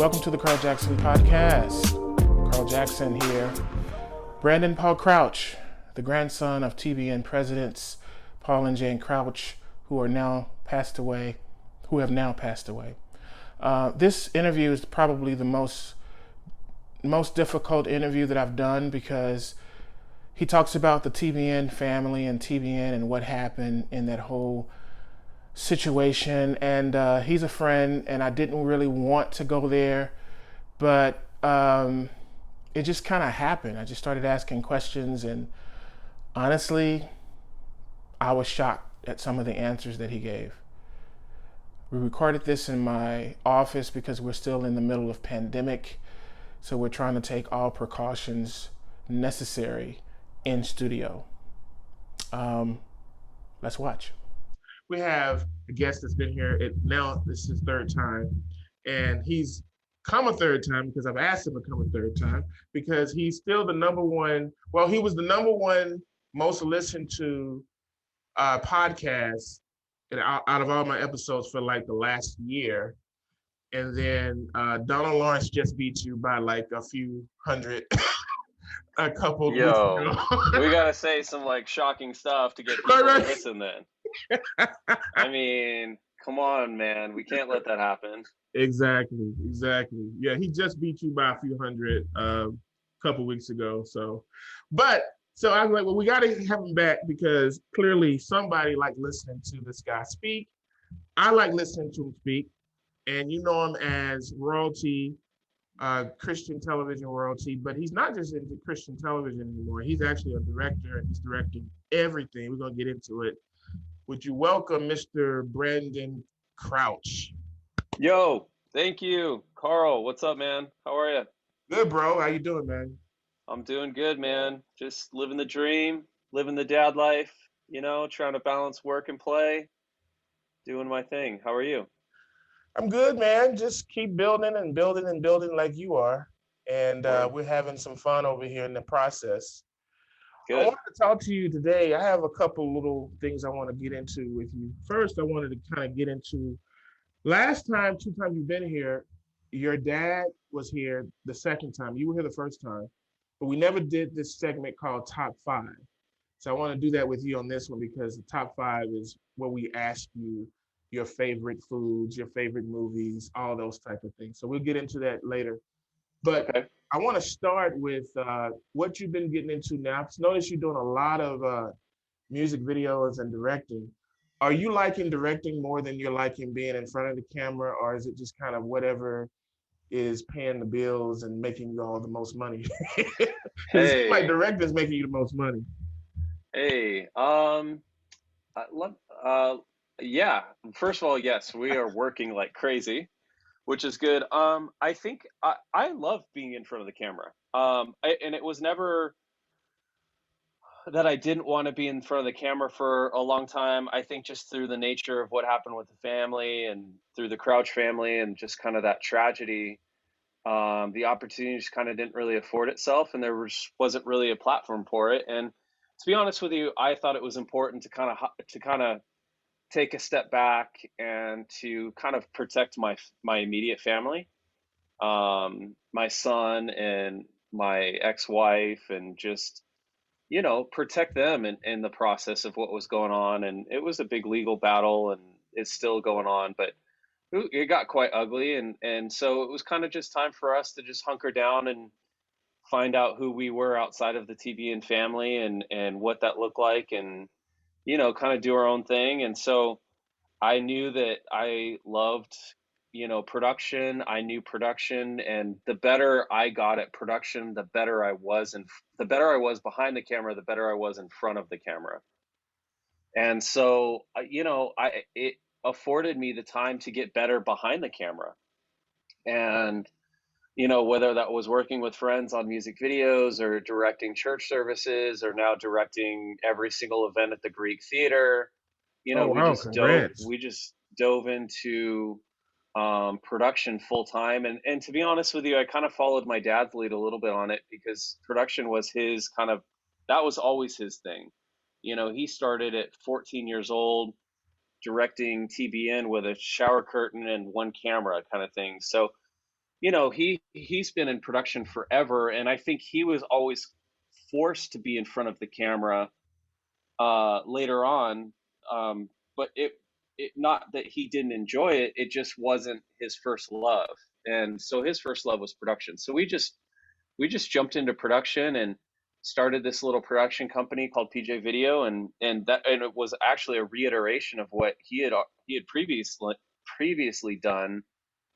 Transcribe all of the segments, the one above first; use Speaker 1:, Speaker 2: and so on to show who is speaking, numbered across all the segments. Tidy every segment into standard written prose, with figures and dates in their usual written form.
Speaker 1: Welcome to the Carl Jackson Podcast. Carl Jackson here. Brandon Paul Crouch, the grandson of TBN presidents Paul and Jane Crouch, who have now passed away. This interview is probably the most difficult interview that I've done because he talks about the TBN family and TBN and what happened in that whole situation. And he's a friend, and I didn't really want to go there, but it just kind of happened. I just started asking questions, and honestly, I was shocked at some of the answers that he gave. We recorded this in my office because we're still in the middle of pandemic, so we're trying to take all precautions necessary in studio. Let's watch. We have a guest that's been here. Now this is his third time, and he's come a third time because I've asked him to come a third time because he's still the number one. Well, he was the number one most listened to podcast out of all my episodes for like the last year. And then Donald Lawrence just beat you by like a few hundred a couple of weeks ago.
Speaker 2: We gotta say some like shocking stuff to get people to listen then. I mean, come on, man. We can't let that happen.
Speaker 1: Exactly. Yeah, he just beat you by a few hundred a couple weeks ago. So I was like, well, we got to have him back because clearly somebody liked listening to this guy speak. I like listening to him speak, and you know him as royalty, Christian television royalty, but he's not just into Christian television anymore. He's actually a director, and he's directing everything. We're going to get into it. Would you welcome Mr. Brandon Crouch?
Speaker 2: Yo, thank you. Carl, what's up, man? How are you?
Speaker 1: Good, bro. How you doing, man?
Speaker 2: I'm doing good, man. Just living the dream, living the dad life, trying to balance work and play, doing my thing. How are you?
Speaker 1: I'm good, man. Just keep building and building and building like you are. And we're having some fun over here in the process. Good. I wanted to talk to you today. I have a couple little things I want to get into with you. First, I wanted to kind of get into two times you've been here, your dad was here the second time. You were here the first time, but we never did this segment called Top 5. So I want to do that with you on this one because the Top 5 is where we ask you your favorite foods, your favorite movies, all those type of things. So we'll get into that later. But okay. I want to start with what you've been getting into now. Notice you're doing a lot of music videos and directing. Are you liking directing more than you're liking being in front of the camera, or is it just kind of whatever is paying the bills and making you all the most money? It seems like directing's making you the most money.
Speaker 2: Yeah. First of all, yes, we are working like crazy, which is good. I think I love being in front of the camera. And it was never that I didn't want to be in front of the camera for a long time. I think just through the nature of what happened with the family and through the Crouch family and just kind of that tragedy, the opportunity just kind of didn't really afford itself, and there wasn't really a platform for it. And to be honest with you, I thought it was important to kind of take a step back and to kind of protect my immediate family, my son and my ex-wife, and just protect them in the process of what was going on. And it was a big legal battle, and it's still going on, but it got quite ugly. And so it was kind of just time for us to just hunker down and find out who we were outside of the TBN family and what that looked like, and, kind of do our own thing. And so I knew that I loved, production. I knew production, and the better I got at production, the better I was behind the camera, the better I was in front of the camera. And so, it afforded me the time to get better behind the camera. And, whether that was working with friends on music videos or directing church services or now directing every single event at the Greek Theater, we just dove into production full time. And to be honest with you, I kind of followed my dad's lead a little bit on it because production was that was always his thing. He started at 14 years old directing TBN with a shower curtain and one camera kind of thing. So he's been in production forever, and I think he was always forced to be in front of the camera later on. But it not that he didn't enjoy it, it just wasn't his first love. And so his first love was production. So we just jumped into production and started this little production company called PJ Video, and it was actually a reiteration of what he had previously done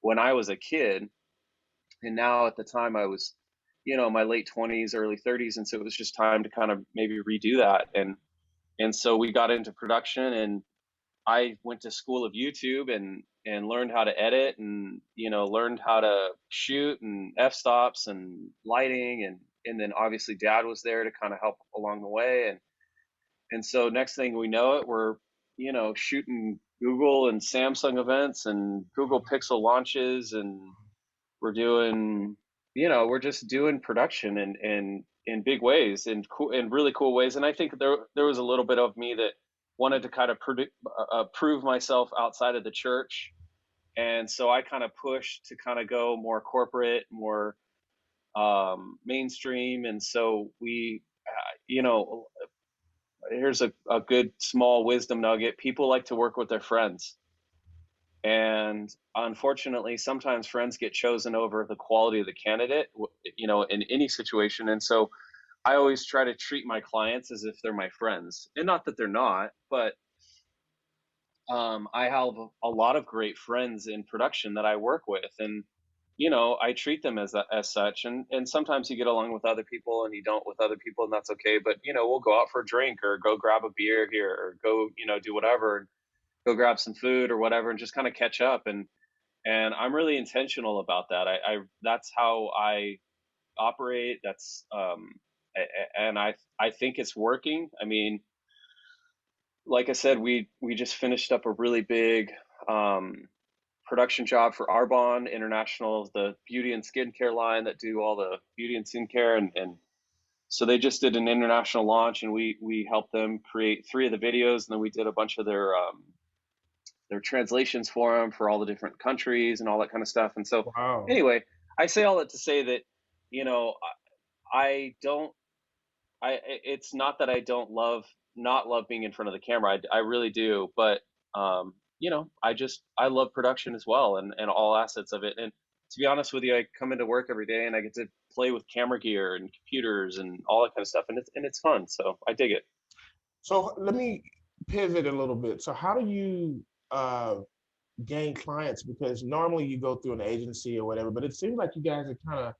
Speaker 2: when I was a kid. And now at the time I was, my late 20s, early 30s, and so it was just time to kind of maybe redo that. And so we got into production, and I went to school of YouTube and learned how to edit, and learned how to shoot and f-stops and lighting, and then obviously Dad was there to kind of help along the way. And so next thing we know it, we're shooting Google and Samsung events and Google Pixel launches, and we're doing we're just doing production in big ways, in really cool ways. And I think there was a little bit of me that wanted to kind of prove myself outside of the church, and so I kind of pushed to kind of go more corporate, more mainstream. And so here's a good small wisdom nugget: people like to work with their friends. And unfortunately, sometimes friends get chosen over the quality of the candidate, in any situation. And so I always try to treat my clients as if they're my friends, and not that they're not, but I have a lot of great friends in production that I work with, and I treat them as such. And sometimes you get along with other people and you don't with other people, and that's okay. But we'll go out for a drink, or go grab a beer here, or go do whatever, go grab some food or whatever, and just kind of catch up. And I'm really intentional about that. I that's how I operate. And I think it's working. I mean, like I said, we just finished up a really big production job for Arbonne International, the beauty and skincare line that do all the beauty and skincare, and so they just did an international launch, and we helped them create 3 of the videos, and then we did a bunch of their translations for them for all the different countries and all that kind of stuff. And so
Speaker 1: Wow.
Speaker 2: anyway, I say all that to say that I don't I it's not that I don't not love being in front of the camera. I really do, but I love production as well, and all assets of it. And to be honest with you, I come into work every day and I get to play with camera gear and computers and all that kind of stuff, and it's fun. So I dig it.
Speaker 1: So let me pivot a little bit. So how do you gain clients? Because normally you go through an agency or whatever, but it seems like you guys have kind of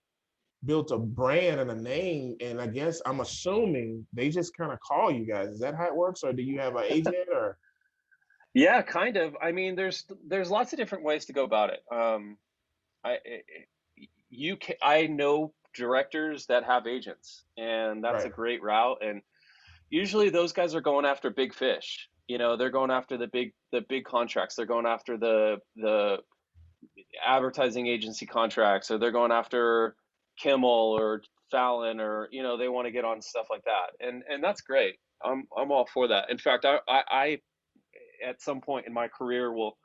Speaker 1: built a brand and a name, and I guess I'm assuming they just kind of call you guys. Is that how it works, or do you have an agent, or?
Speaker 2: Yeah, kind of. I mean, there's lots of different ways to go about it. I I know directors that have agents, and that's a
Speaker 1: Right.
Speaker 2: great route. And usually those guys are going after big fish. They're going after the big contracts. They're going after the advertising agency contracts, or they're going after Kimmel or Fallon, or they want to get on stuff like that. And that's great. I'm all for that. In fact, I at some point in my career will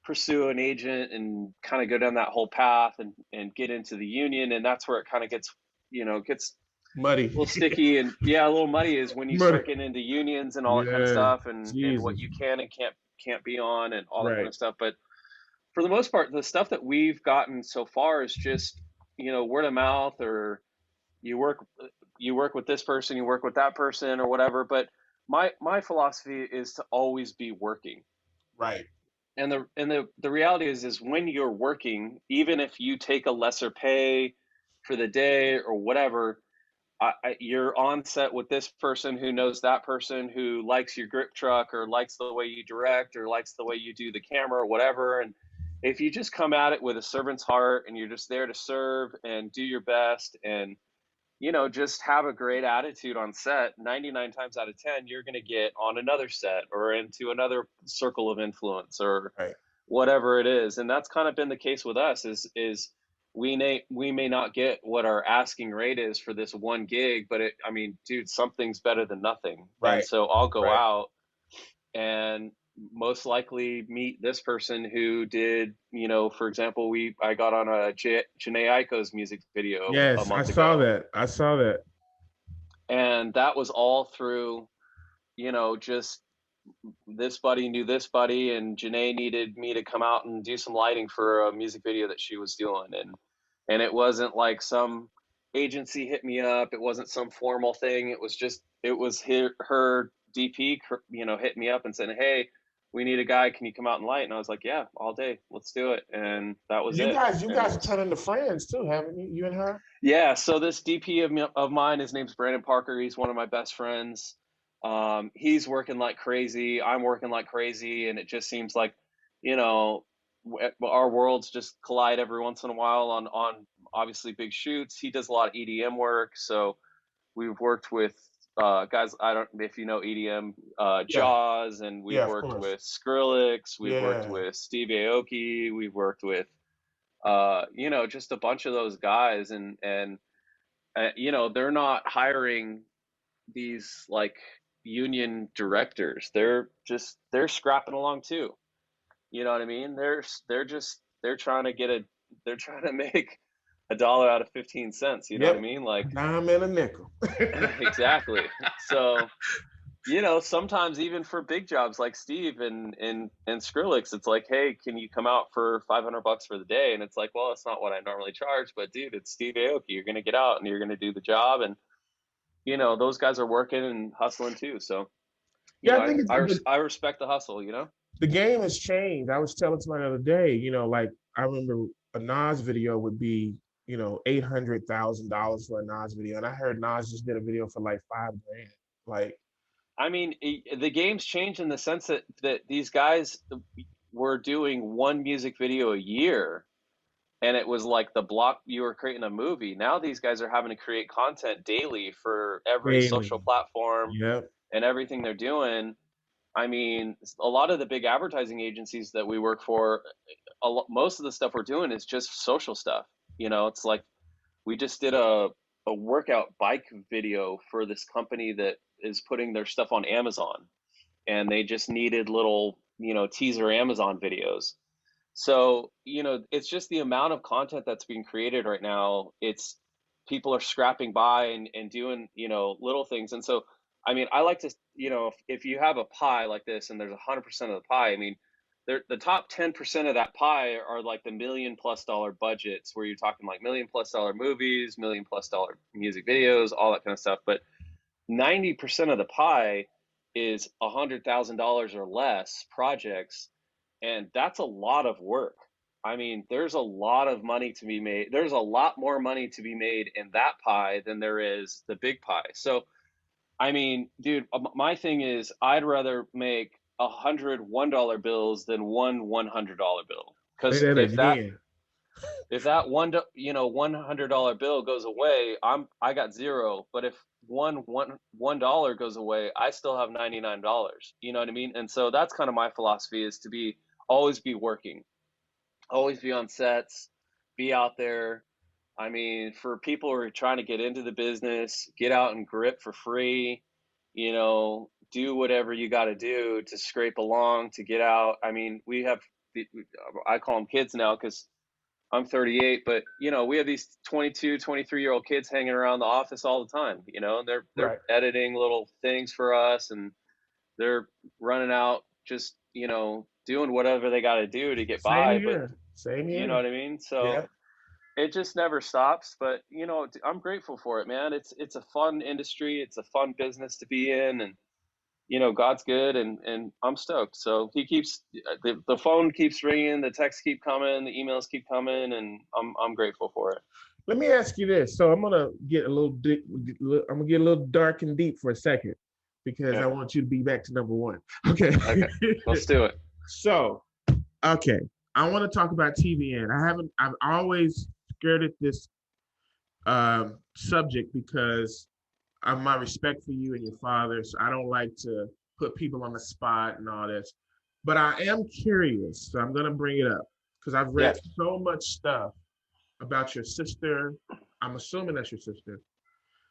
Speaker 2: pursue an agent and kind of go down that whole path, and get into the union. And that's where it kind of gets a
Speaker 1: Muddy.
Speaker 2: little sticky, and yeah, a little muddy, is when you
Speaker 1: Muddy.
Speaker 2: start getting into unions and all that kind of
Speaker 1: Yeah.
Speaker 2: stuff, and what
Speaker 1: Jesus.
Speaker 2: you can and can't be on, and all that kind
Speaker 1: Right.
Speaker 2: of stuff. But for the most part, the stuff that we've gotten so far is just word of mouth, or you work you work with this person, you work with that person, or whatever. But my philosophy is to always be working.
Speaker 1: Right.
Speaker 2: And the reality is when you're working, even if you take a lesser pay for the day or whatever, you're on set with this person who knows that person, who likes your grip truck, or likes the way you direct, or likes the way you do the camera, or whatever. And if you just come at it with a servant's heart, and you're just there to serve and do your best, and just have a great attitude on set, 99 times out of 10, you're going to get on another set, or into another circle of influence, or
Speaker 1: Right.
Speaker 2: whatever it is. And that's kind of been the case with us, is we may not get what our asking rate is for this one gig, but I mean, dude, something's better than nothing. And
Speaker 1: Right.
Speaker 2: so I'll go
Speaker 1: Right.
Speaker 2: out, and most likely meet this person who did, for example, I got on a Janae Aiko's music video a
Speaker 1: Yes, I
Speaker 2: month
Speaker 1: saw
Speaker 2: ago,
Speaker 1: that. I saw that.
Speaker 2: and that was all through, just this buddy knew this buddy, and Janae needed me to come out and do some lighting for a music video that she was doing, and it wasn't like some agency hit me up. It wasn't some formal thing. It was her DP, hit me up and said, "Hey, we need a guy. Can you come out and light?" And I was like, "Yeah, all day. Let's do it." And that was it.
Speaker 1: You
Speaker 2: And
Speaker 1: guys are turning into friends too, haven't you? You and her?
Speaker 2: yeah, so this DP of mine, his name's Brandon Parker. He's one of my best friends. He's working like crazy. I'm working like crazy, and it just seems like, you know, our worlds just collide every once in a while on obviously big shoots. He does a lot of EDM work, so we've worked with guys. I don't if you know EDM,
Speaker 1: Yeah,
Speaker 2: Jaws, and we've
Speaker 1: yeah, of
Speaker 2: worked
Speaker 1: course.
Speaker 2: with Skrillex. We've worked
Speaker 1: Yeah.
Speaker 2: with Steve Aoki. We've worked with just a bunch of those guys, and they're not hiring these like union directors. They're scrapping along too. You know what I mean? They're trying to they're trying to make a dollar out of 15 cents. You know what I
Speaker 1: Yep.
Speaker 2: mean?
Speaker 1: A
Speaker 2: Like
Speaker 1: dime and a nickel.
Speaker 2: exactly. So sometimes even for big jobs like Steve and Skrillex, it's like, hey, can you come out for $500 for the day? And it's like, well, it's not what I normally charge, but dude, it's Steve Aoki. You're gonna get out and you're gonna do the job, and those guys are working and hustling too. So
Speaker 1: Yeah, I think it's
Speaker 2: I respect the hustle.
Speaker 1: the game has changed. I was telling somebody the other day, like I remember a Nas video would be, $800,000 for a Nas video, and I heard Nas just did a video for like 5 grand. Like,
Speaker 2: I mean, the game's changed in the sense that these guys were doing one music video a year, and it was like the block you were creating a movie. Now these guys are having to create content daily for every social
Speaker 1: daily.
Speaker 2: platform
Speaker 1: Yep.
Speaker 2: and everything they're doing. I mean, a lot of the big advertising agencies that we work for, most of the stuff we're doing is just social stuff. It's like we just did a workout bike video for this company that is putting their stuff on Amazon, and they just needed little, teaser Amazon videos. So, it's just the amount of content that's being created right now. It's people are scrapping by and doing, little things. And so, I mean, I like to, if you have a pie like this and there's 100% of the pie, I mean, the top 10% of that pie are like the $1 million+ budgets where you're talking like $1 million+ movies, $1 million+ music videos, all that kind of stuff. But 90% of the pie is $100,000 or less projects, and that's a lot of work. I mean, there's a lot of money to be made. There's a lot more money to be made in that pie than there is the big pie. So, I mean, dude, my thing is, I'd rather make 100 $1 bills than one $100 bill.
Speaker 1: Say
Speaker 2: Because
Speaker 1: that again.
Speaker 2: if that $100 bill goes away, I got zero. But if $1 goes away, I still have $99. You know what I mean? And so that's kind of my philosophy, is to be always be working, always be on sets, be out there. I mean, for people who are trying to get into the business, get out and grip for free, do whatever you got to do to scrape along to get out. I mean, I call them kids now because I'm 38, but we have these 22, 23-year-old kids hanging around the office all the time. They're
Speaker 1: Right.
Speaker 2: editing little things for us, and they're running out just doing whatever they got to do to get
Speaker 1: Same
Speaker 2: by. But
Speaker 1: here. Same
Speaker 2: you know
Speaker 1: here.
Speaker 2: what I mean? So
Speaker 1: Yeah.
Speaker 2: it just never stops. But I'm grateful for it, man. It's a fun industry. It's a fun business to be in, and God's good, and I'm stoked. So he keeps the phone keeps ringing, the texts keep coming, the emails keep coming, and I'm grateful for it.
Speaker 1: Let me ask you this. So I'm gonna get a little deep. I'm gonna get a little dark and deep for a second, because
Speaker 2: Yeah.
Speaker 1: I want you to be back to number one. Okay.
Speaker 2: Okay. Let's do it.
Speaker 1: So, okay, I want to talk about TVN. I've always scared at this subject because of my respect for you and your father. So I don't like to put people on the spot and all this. But I am curious, so I'm gonna bring it up because I've
Speaker 2: Yeah.
Speaker 1: read so much stuff about your sister. I'm assuming that's your sister.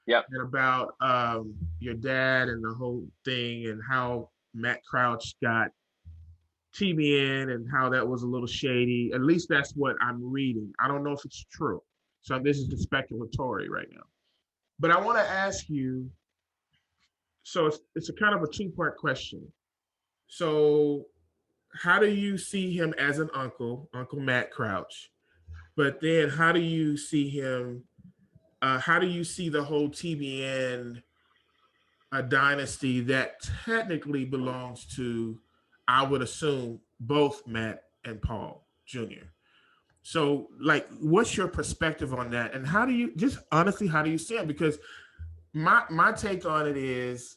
Speaker 2: Yep.
Speaker 1: And about your dad and the whole thing, and how Matt Crouch got TBN and how that was a little shady. At least that's what I'm reading. I don't know if it's true. So this is the speculatory right now. But I want to ask you, so it's a kind of a two-part question. So how do you see him as an uncle, Uncle Matt Crouch? But then how do you see him, how do you see the whole TBN dynasty that technically belongs to, I would assume, both Matt and Paul Jr.? So, like, what's your perspective on that? And how do you, just honestly, how do you see him? Because my take on it is,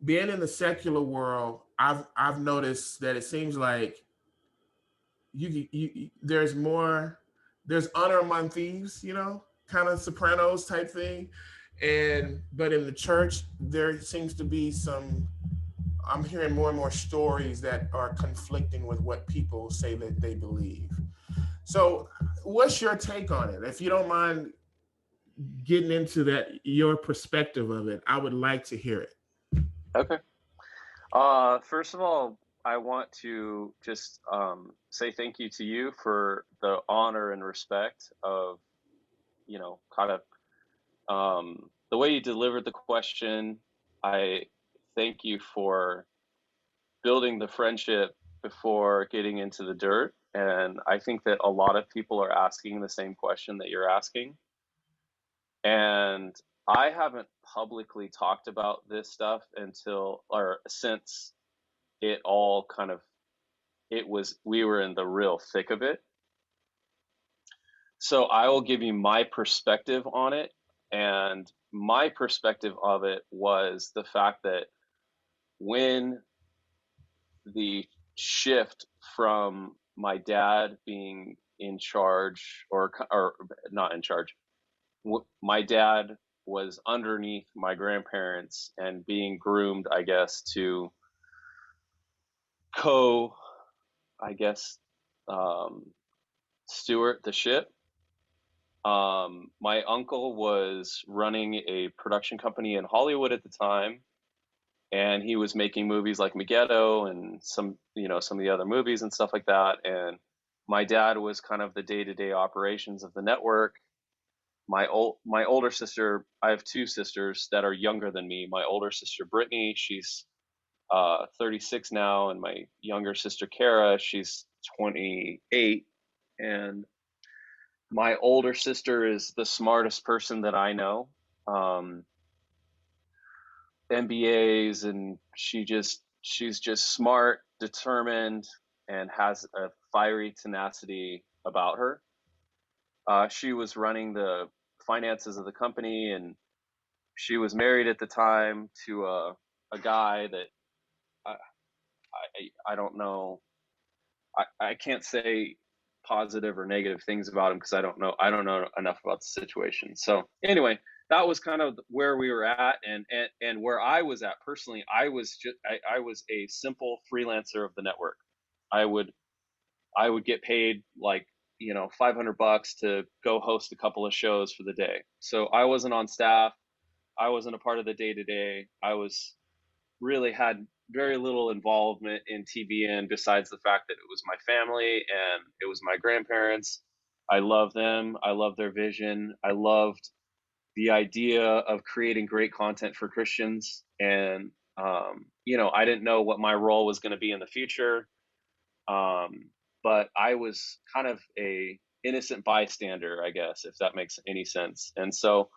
Speaker 1: being in the secular world, I've noticed that it seems like there's more, there's honor among thieves, kind of Sopranos type thing. And but in the church, there seems to be some. I'm hearing more and more stories that are conflicting with what people say that they believe. So, what's your take on it? If you don't mind getting into that, your perspective of it, I would like to hear it.
Speaker 2: Okay. First of all, I want to just say thank you to you for the honor and respect of, kind of the way you delivered the question. I thank you for building the friendship before getting into the dirt. And I think that a lot of people are asking the same question that you're asking. And I haven't publicly talked about this stuff since it all kind of, we were in the real thick of it. So I will give you my perspective on it. And my perspective of it was the fact that when the shift from my dad being in charge, or not in charge, my dad was underneath my grandparents and being groomed, I guess, to I guess, steward the ship. My uncle was running a production company in Hollywood at the time, and he was making movies like Megiddo and some of the other movies and stuff like that. And my dad was kind of the day-to-day operations of the network. My older sister, I have two sisters that are younger than me. My older sister Brittany, she's 36 now, and my younger sister Kara, she's 28. And my older sister is the smartest person that I know. MBAs, and she's just smart, determined, and has a fiery tenacity about her. She was running the finances of the company, and she was married at the time to a guy that I don't know. I can't say positive or negative things about him because I don't know enough about the situation. So anyway, that was kind of where we were at, and where I was at personally. I was a simple freelancer of the network. I would get paid like $500 to go host a couple of shows for the day. So I wasn't on staff. I wasn't a part of the day to day. I was really had very little involvement in TBN besides the fact that it was my family and it was my grandparents. I love them. I love their vision. I loved the idea of creating great content for Christians. And, I didn't know what my role was going to be in the future. But I was kind of a innocent bystander, I guess, if that makes any sense. And so,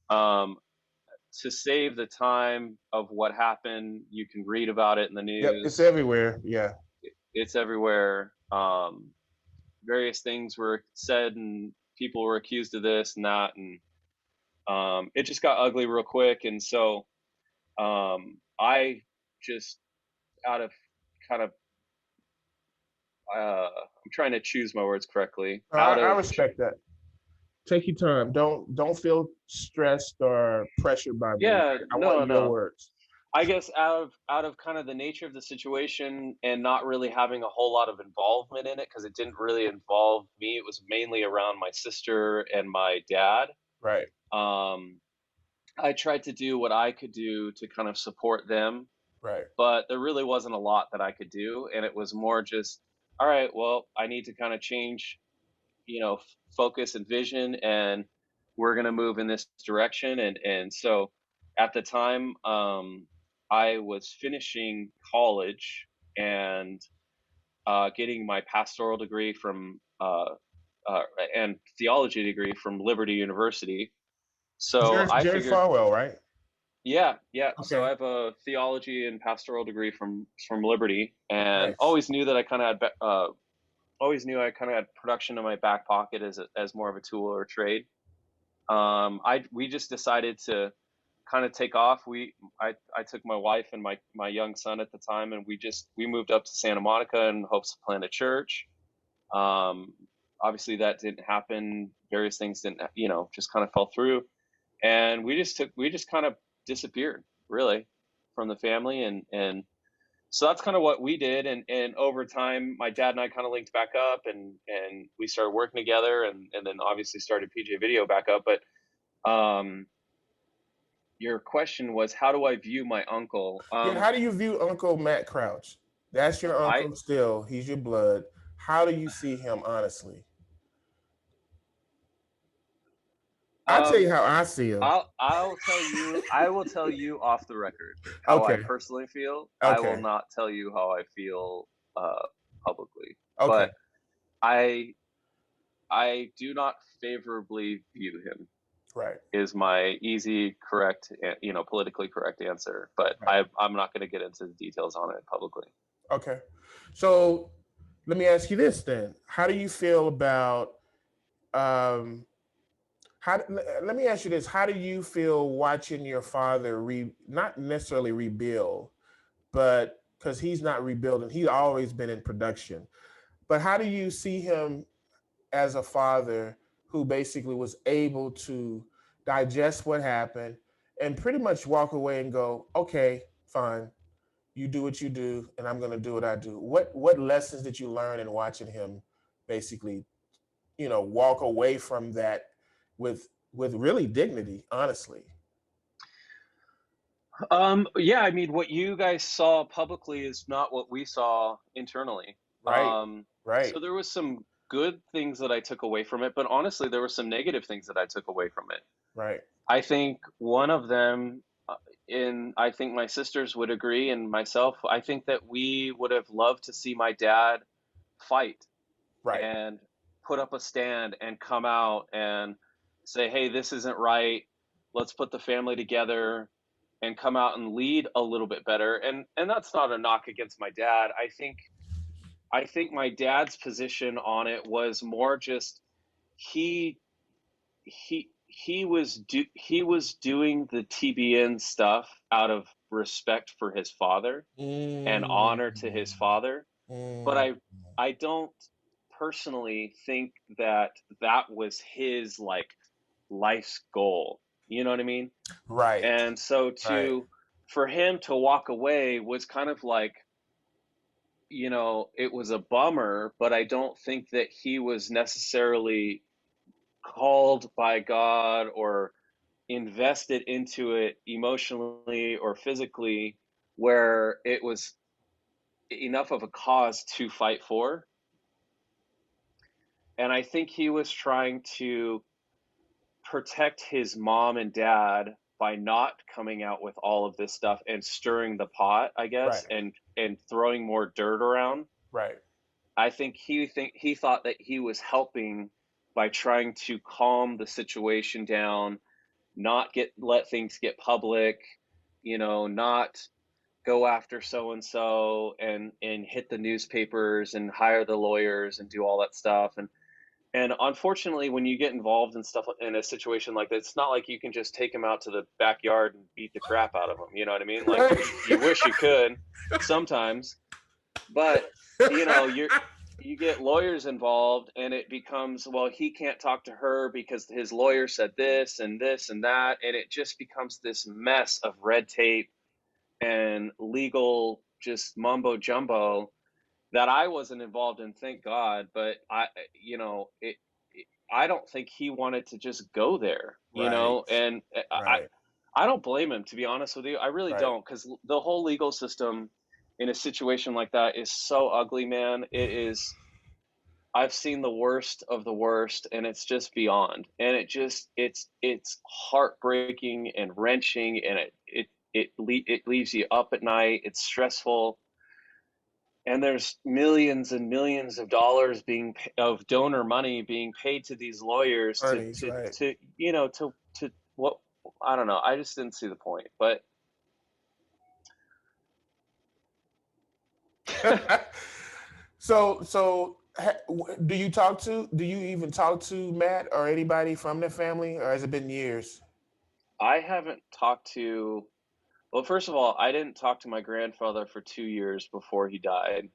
Speaker 2: to save the time of what happened, you can read about it in the news.
Speaker 1: Yep, it's everywhere. Yeah,
Speaker 2: it's everywhere. Various things were said, and people were accused of this and that, and it just got ugly real quick. And so, I just, out of kind of, I'm trying to choose my words correctly.
Speaker 1: I respect that. Take your time. Don't feel stressed or pressured by me.
Speaker 2: Yeah,
Speaker 1: I want your words.
Speaker 2: I guess out of kind of the nature of the situation and not really having a whole lot of involvement in it, because it didn't really involve me. It was mainly around my sister and my dad.
Speaker 1: Right.
Speaker 2: I tried to do what I could do to kind of support them.
Speaker 1: Right.
Speaker 2: but there really wasn't a lot that I could do. And it was more just, all right, well, I need to kind of change, focus and vision, and we're going to move in this direction. And so at the time, I was finishing college and getting my pastoral degree from and theology degree from Liberty University. So I
Speaker 1: Jerry
Speaker 2: figured,
Speaker 1: Falwell, right?
Speaker 2: yeah, yeah. So I
Speaker 1: Okay.
Speaker 2: have a theology and pastoral degree from Liberty, and
Speaker 1: Nice.
Speaker 2: always knew I kind of had production in my back pocket as more of a tool or a trade. We just decided to kind of take off. I took my wife and my young son at the time, and we moved up to Santa Monica in hopes to plant a church. Um, Obviously that didn't happen. Various things didn't, just kind of fell through, and we just kind of disappeared really from the family, and so that's kind of what we did. And over time, my dad and I kind of linked back up, and we started working together, and then obviously started PJ Video back up. But your question was, how do I view my uncle?
Speaker 1: Yeah, how do you view Uncle Matt Crouch? That's your
Speaker 2: I
Speaker 1: uncle still. He's your blood. How do you see him, honestly? I'll tell
Speaker 2: um
Speaker 1: you how I see him.
Speaker 2: I will tell you off the record how I
Speaker 1: Okay.
Speaker 2: personally feel. I will
Speaker 1: Okay.
Speaker 2: not tell you how I feel publicly.
Speaker 1: Okay.
Speaker 2: But I I do not favorably view him,
Speaker 1: Right.
Speaker 2: is my easy, correct, politically correct answer. But
Speaker 1: Right.
Speaker 2: I'm not going to get into the details on it publicly.
Speaker 1: Okay. So let me ask you this then. How do you feel about um let me ask you this. How do you feel watching your father not necessarily rebuild, but because he's not rebuilding, he's always been in production. But how do you see him as a father who basically was able to digest what happened and pretty much walk away and go, okay, fine, you do what you do, and I'm going to do what I do. What lessons did you learn in watching him basically, walk away from that with really dignity, honestly?
Speaker 2: Yeah, I mean, what you guys saw publicly is not what we saw internally.
Speaker 1: Right, right,
Speaker 2: So there was some good things that I took away from it, but honestly, there were some negative things that I took away from it.
Speaker 1: right,
Speaker 2: I think one of them, I think my sisters would agree, and myself, I think that we would have loved to see my dad fight
Speaker 1: right,
Speaker 2: and put up a stand and come out and say, hey, this isn't right. Let's put the family together and come out and lead a little bit better. And that's not a knock against my dad. I think my dad's position on it was more just he he was doing the TBN stuff out of respect for his father and
Speaker 1: mm,
Speaker 2: honor to his father. But
Speaker 1: mm,
Speaker 2: I don't personally think that that was his like life's goal. You know what I mean?
Speaker 1: right,
Speaker 2: And so
Speaker 1: right,
Speaker 2: to for him to walk away was kind of like, it was a bummer, but I don't think that he was necessarily called by God or invested into it emotionally or physically where it was enough of a cause to fight for. And I think he was trying to protect his mom and dad by not coming out with all of this stuff and stirring the pot, I guess,
Speaker 1: right,
Speaker 2: and throwing more dirt around.
Speaker 1: right,
Speaker 2: I think he thought that he was helping by trying to calm the situation down, not let things get public, not go after so and so and hit the newspapers and hire the lawyers and do all that stuff. And unfortunately, when you get involved in stuff in a situation like that, it's not like you can just take them out to the backyard and beat the crap out of them. You know what I mean? Like you wish you could sometimes, but you get lawyers involved, and it becomes, well, he can't talk to her because his lawyer said this and that, and it just becomes this mess of red tape and legal just mumbo jumbo that I wasn't involved in, thank God. But I don't think he wanted to just go there,
Speaker 1: right,
Speaker 2: and
Speaker 1: right.
Speaker 2: I don't blame him, to be honest with you. I really
Speaker 1: Right.
Speaker 2: don't, because the whole legal system in a situation like that is so ugly, man. It is. I've seen the worst of the worst, and it's just beyond. And it's heartbreaking and wrenching, and it leaves you up at night. It's stressful, and there's millions and millions of dollars of donor money being paid to these lawyers
Speaker 1: Attorneys, right.
Speaker 2: to to what, I don't know. I just didn't see the point, but
Speaker 1: So do you even talk to Matt or anybody from the family, or has it been years?
Speaker 2: I haven't talked to. Well, first of all, I didn't talk to my grandfather for 2 years before he died.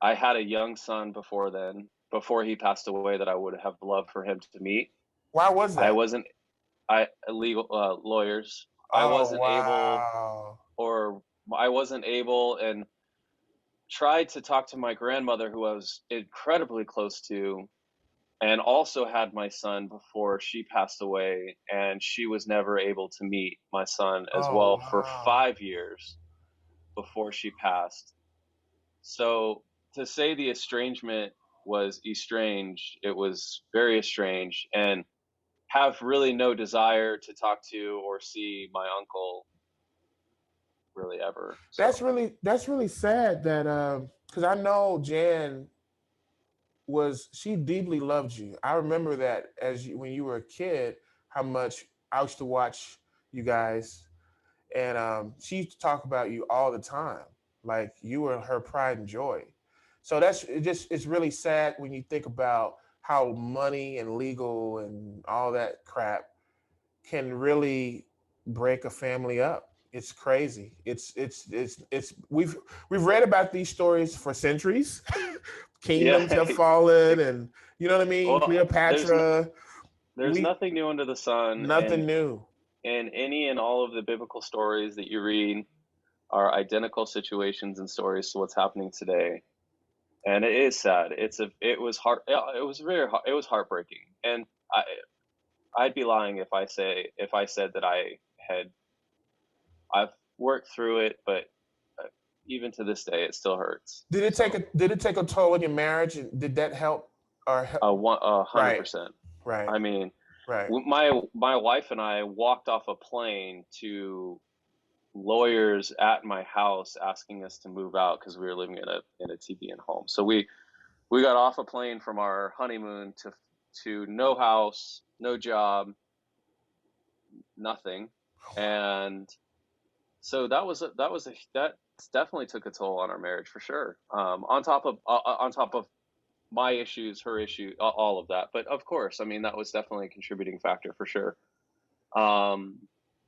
Speaker 2: I had a young son before then, before he passed away, that I would have loved for him to meet.
Speaker 1: Why was
Speaker 2: I
Speaker 1: that?
Speaker 2: wasn't. Legal lawyers. I
Speaker 1: Oh,
Speaker 2: wasn't able,
Speaker 1: wow.
Speaker 2: or I wasn't able, and tried to talk to my grandmother, who I was incredibly close to, and also had my son before she passed away, and she was never able to meet my son as
Speaker 1: Oh,
Speaker 2: well for
Speaker 1: wow.
Speaker 2: 5 years before she passed. So to say the estrangement was estranged, it was very estranged, and have really no desire to talk to or see my uncle really ever. So
Speaker 1: That's really sad that because I know Jan she deeply loved you. I remember that when you were a kid, how much I used to watch you guys, and she used to talk about you all the time, like you were her pride and joy. So it's really sad when you think about how money and legal and all that crap can really break a family up. It's crazy. It's we've read about these stories for centuries.
Speaker 2: yeah.
Speaker 1: Kingdoms have fallen, and you know what I mean.
Speaker 2: Well,
Speaker 1: Cleopatra.
Speaker 2: there's
Speaker 1: We
Speaker 2: nothing new under the sun,
Speaker 1: Nothing new.
Speaker 2: and any and all of the biblical stories that you read are identical situations and stories to what's happening today. And it is sad. It was hard. It was very it was heartbreaking. And I I'd be lying if I said that had I've worked through it, but uh, even to this day, it still hurts. So
Speaker 1: Did it take a toll on your marriage, and did that help or help?
Speaker 2: a hundred
Speaker 1: Right,
Speaker 2: percent.
Speaker 1: right,
Speaker 2: I mean,
Speaker 1: right.
Speaker 2: my wife and I walked off a plane to lawyers at my house asking us to move out because we were living in a TBN home. So we got off a plane from our honeymoon to no house, no job, nothing, and so that definitely took a toll on our marriage for sure. On top of my issues, her issue, all of that. But of course, I mean that was definitely a contributing factor for sure. Um,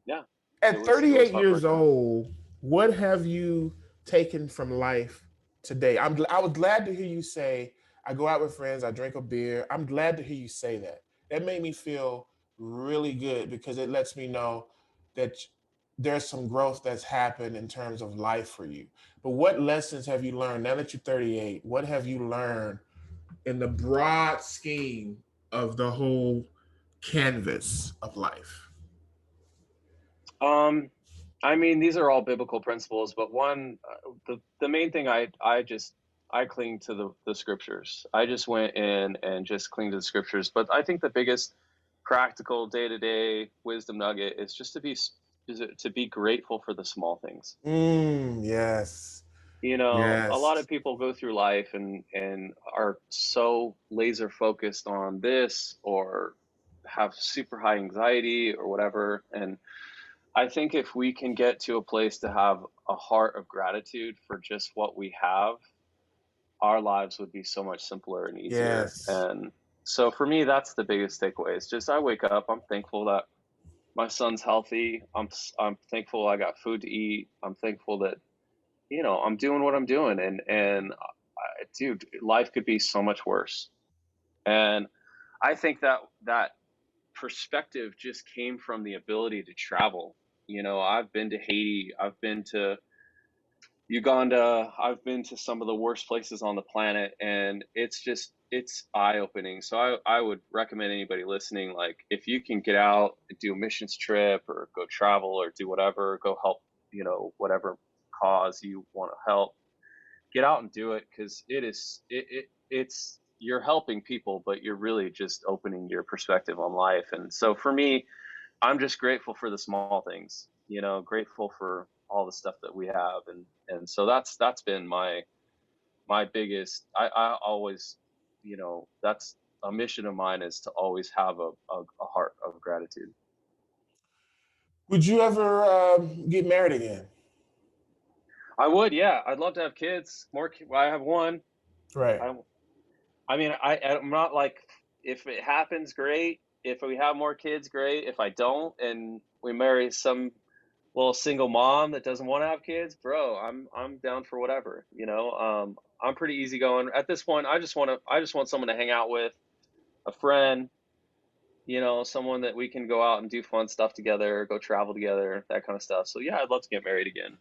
Speaker 2: yeah,
Speaker 1: At
Speaker 2: it was
Speaker 1: 38 years
Speaker 2: heartbreaking.
Speaker 1: old, what have you taken from life today? I was glad to hear you say, I go out with friends, I drink a beer. I'm glad to hear you say that. That made me feel really good because it lets me know that there's some growth that's happened in terms of life for you. But what lessons have you learned now that you're 38? What have you learned in the broad scheme of the whole canvas of life?
Speaker 2: Um, I mean, these are all biblical principles, but one, the main thing I cling to the scriptures. I just went in and just cling to the scriptures. But I think the biggest practical day to day wisdom nugget is just to be grateful for the small things.
Speaker 1: Yes.
Speaker 2: You know, a lot of
Speaker 1: Yes.
Speaker 2: people go through life and are so laser focused on this, or have super high anxiety or whatever. And I think if we can get to a place to have a heart of gratitude for just what we have, our lives would be so much simpler and easier.
Speaker 1: Yes.
Speaker 2: And so for me, that's the biggest takeaway. It's just I wake up, I'm thankful that my son's healthy. I'm thankful I got food to eat. I'm thankful that I'm doing what I'm doing, and dude, life could be so much worse. And I think that perspective just came from the ability to travel. I've been to Haiti. I've been to Uganda. I've been to some of the worst places on the planet, and it's eye-opening. So I would recommend anybody listening, like, if you can get out and do a missions trip or go travel or do whatever, go help, whatever cause you want to help, get out and do it, because it's you're helping people, but you're really just opening your perspective on life. And so for me, I'm just grateful for the small things, grateful for all the stuff that we have. And so that's been my biggest, I always, that's a mission of mine, is to always have a heart of gratitude.
Speaker 1: Would you ever get married again?
Speaker 2: I would, yeah. I'd love to have kids. I have one.
Speaker 1: Right.
Speaker 2: I, I mean, I'm not like, if it happens, great. If we have more kids, great. If I don't, and we marry some little single mom that doesn't want to have kids, bro, I'm down for whatever. I'm pretty easygoing at this point. I just want someone to hang out with, a friend, someone that we can go out and do fun stuff together, go travel together, that kind of stuff. So yeah, I'd love to get married again.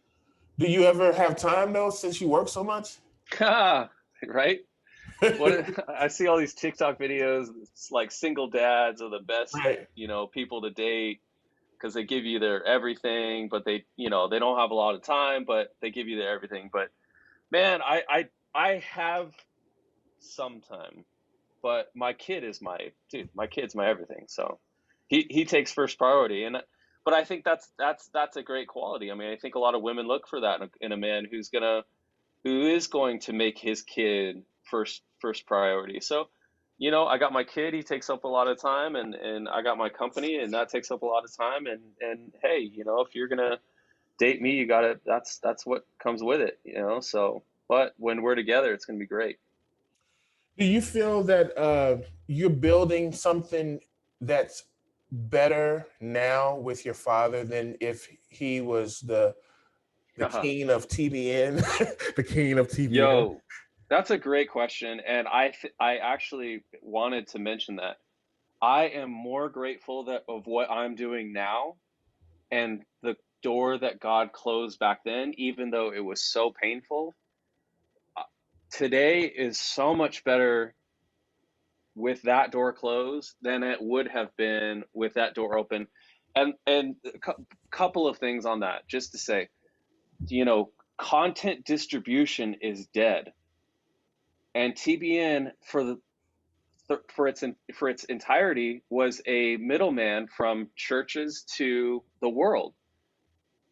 Speaker 1: Do you ever have time though, since you work so much?
Speaker 2: Right? I see all these TikTok videos. It's like single dads are the best,
Speaker 1: Right.
Speaker 2: people to date, because they give you their everything, but they don't have a lot of time, but they give you their everything. But man, I have some time, but my kid is my dude. My kid's my everything. So he takes first priority. But I think that's a great quality. I mean, I think a lot of women look for that in a man who is going to make his kid first priority. So, I got my kid, he takes up a lot of time, and I got my company, and that takes up a lot of time. And hey, if you're gonna date me, you gotta, that's what comes with it, so, but when we're together, it's gonna be great.
Speaker 1: Do you feel that you're building something that's better now with your father than if he was the king of TBN, the king of TBN?
Speaker 2: Yo, that's a great question. And I actually wanted to mention that I am more grateful that of what I'm doing now, and the door that God closed back then, even though it was so painful. Today is so much better with that door closed than it would have been with that door open. And a couple of things on that, just to say, content distribution is dead, and TBN for its entirety was a middleman from churches to the world.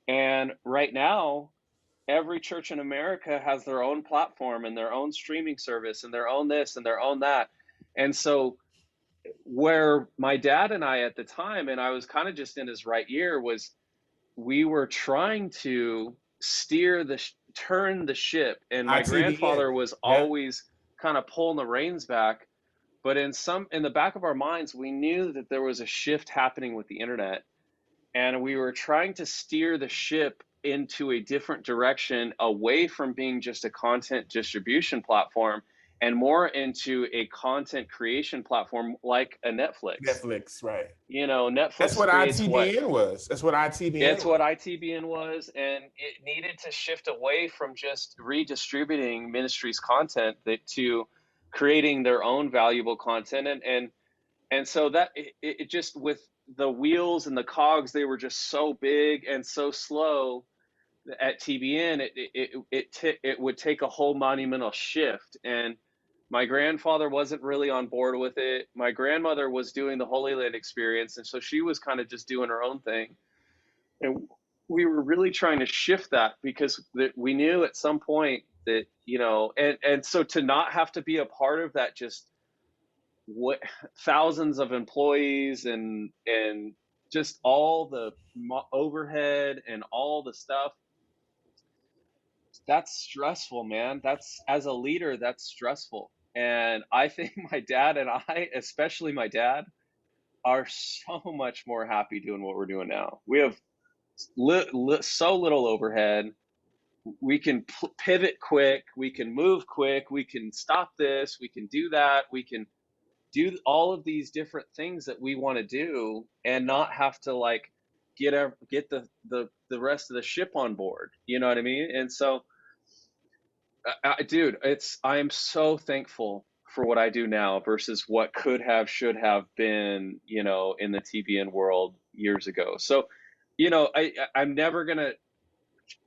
Speaker 2: And right now, every church in America has their own platform and their own streaming service and their own this and their own that. And so, where my dad and I at the time, and I was kind of just in his right year, was we were trying to turn the ship, and my
Speaker 1: ITBN.
Speaker 2: grandfather was
Speaker 1: Yeah.
Speaker 2: always kind of pulling the reins back. But in the back of our minds, we knew that there was a shift happening with the internet, and we were trying to steer the ship into a different direction, away from being just a content distribution platform and more into a content creation platform like a Netflix.
Speaker 1: Netflix, right. That's
Speaker 2: Netflix
Speaker 1: what
Speaker 2: creates what?
Speaker 1: ITBN was. That's what ITBN
Speaker 2: It's what
Speaker 1: was.
Speaker 2: ITBN was, and it needed to shift away from just redistributing ministries' content to creating their own valuable content. And so that it just, with the wheels and the cogs, they were just so big and so slow at TBN. It would take a whole monumental shift, and my grandfather wasn't really on board with it. My grandmother was doing the Holy Land experience, and so she was kind of just doing her own thing. And we were really trying to shift that, because we knew at some point that, and so to not have to be a part of that, just what thousands of employees and just all the overhead and all the stuff, that's stressful, man. That's, as a leader, that's stressful. And I think my dad and I, especially my dad, are so much more happy doing what we're doing now. We have so little overhead. We can pivot quick, we can move quick, we can stop this, we can do that, we can do all of these different things that we want to do, and not have to like get the rest of the ship on board. You know what I mean? And so Dude, I'm so thankful for what I do now versus what could have, should have been, in the TBN world years ago. So, I'm never gonna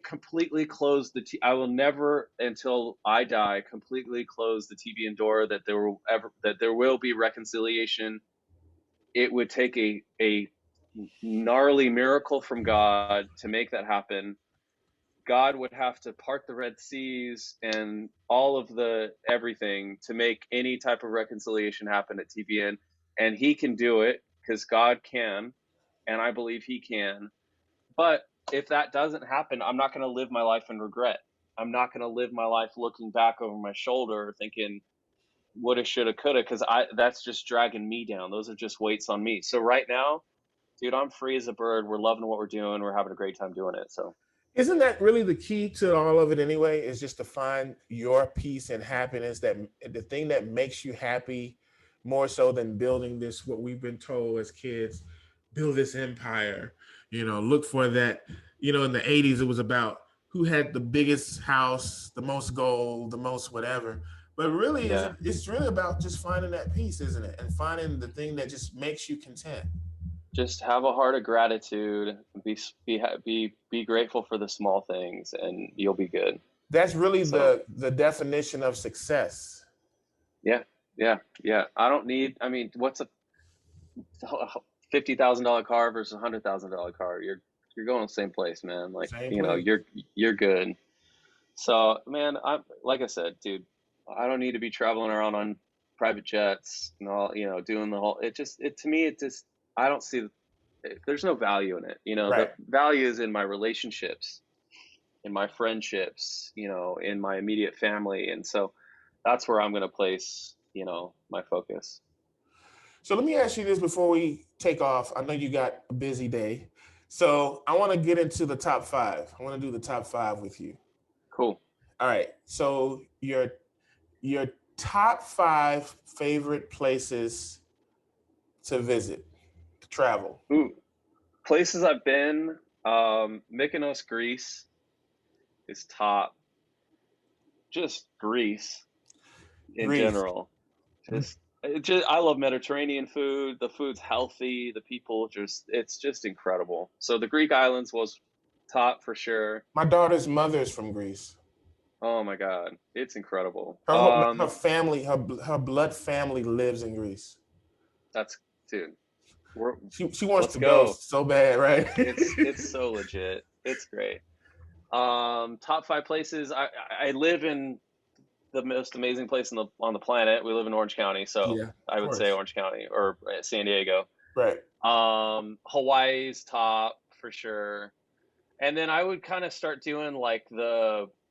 Speaker 2: completely close I will never, until I die, completely close the TBN door that there will be reconciliation. It would take a gnarly miracle from God to make that happen. God would have to part the Red Seas and all of the everything to make any type of reconciliation happen at TBN. And he can do it because God can, and I believe he can. But if that doesn't happen, I'm not going to live my life in regret. I'm not going to live my life looking back over my shoulder thinking woulda, shoulda, coulda, because that's just dragging me down. Those are just weights on me. So right now, dude, I'm free as a bird. We're loving what we're doing. We're having a great time doing it. So
Speaker 1: Isn't that really the key to all of it anyway? Is just to find your peace and happiness, that the thing that makes you happy more so than building this, what we've been told as kids, build this empire, look for that, in the 80s, it was about who had the biggest house, the most gold, the most whatever. But really,
Speaker 2: yeah,
Speaker 1: it's really about just finding that peace, isn't it? And finding the thing that just makes you content.
Speaker 2: just have a heart of gratitude. Be grateful for the small things, and you'll be good.
Speaker 1: That's really
Speaker 2: So
Speaker 1: the definition of success.
Speaker 2: yeah, yeah. I don't need. I mean, what's a $50,000 car versus $100,000 car? You're going to the same place, man. Like,
Speaker 1: Same place.
Speaker 2: you're good. So, man, I'm like I said, dude, I don't need to be traveling around on private jets and all, doing the whole. To me, I don't see. There's no value in it. The
Speaker 1: Right.
Speaker 2: value is in my relationships, in my friendships, in my immediate family, and so that's where I'm going to place, my focus.
Speaker 1: So let me ask you this before we take off. I know you got a busy day. So I want to get into the top five. I want to do the top five with you.
Speaker 2: Cool.
Speaker 1: All right. So your top five favorite places to visit, to travel.
Speaker 2: Ooh, places I've been. Mykonos, Greece is top. Just Greece in
Speaker 1: Greece.
Speaker 2: general. I love Mediterranean food. The food's healthy. The people it's just incredible. So the Greek islands was top for sure.
Speaker 1: My daughter's mother is from Greece.
Speaker 2: Oh my God, it's incredible.
Speaker 1: Her family, her blood family lives in Greece.
Speaker 2: That's dude.
Speaker 1: She wants
Speaker 2: Let's
Speaker 1: to go
Speaker 2: go.
Speaker 1: so bad, right?
Speaker 2: It's so legit. It's great. Top five places. I live in the most amazing place on the planet. We live in Orange County, so
Speaker 1: Yeah, of
Speaker 2: I would say
Speaker 1: course.
Speaker 2: Orange County or San Diego.
Speaker 1: Right.
Speaker 2: Hawaii's top for sure. And then I would kind of start doing like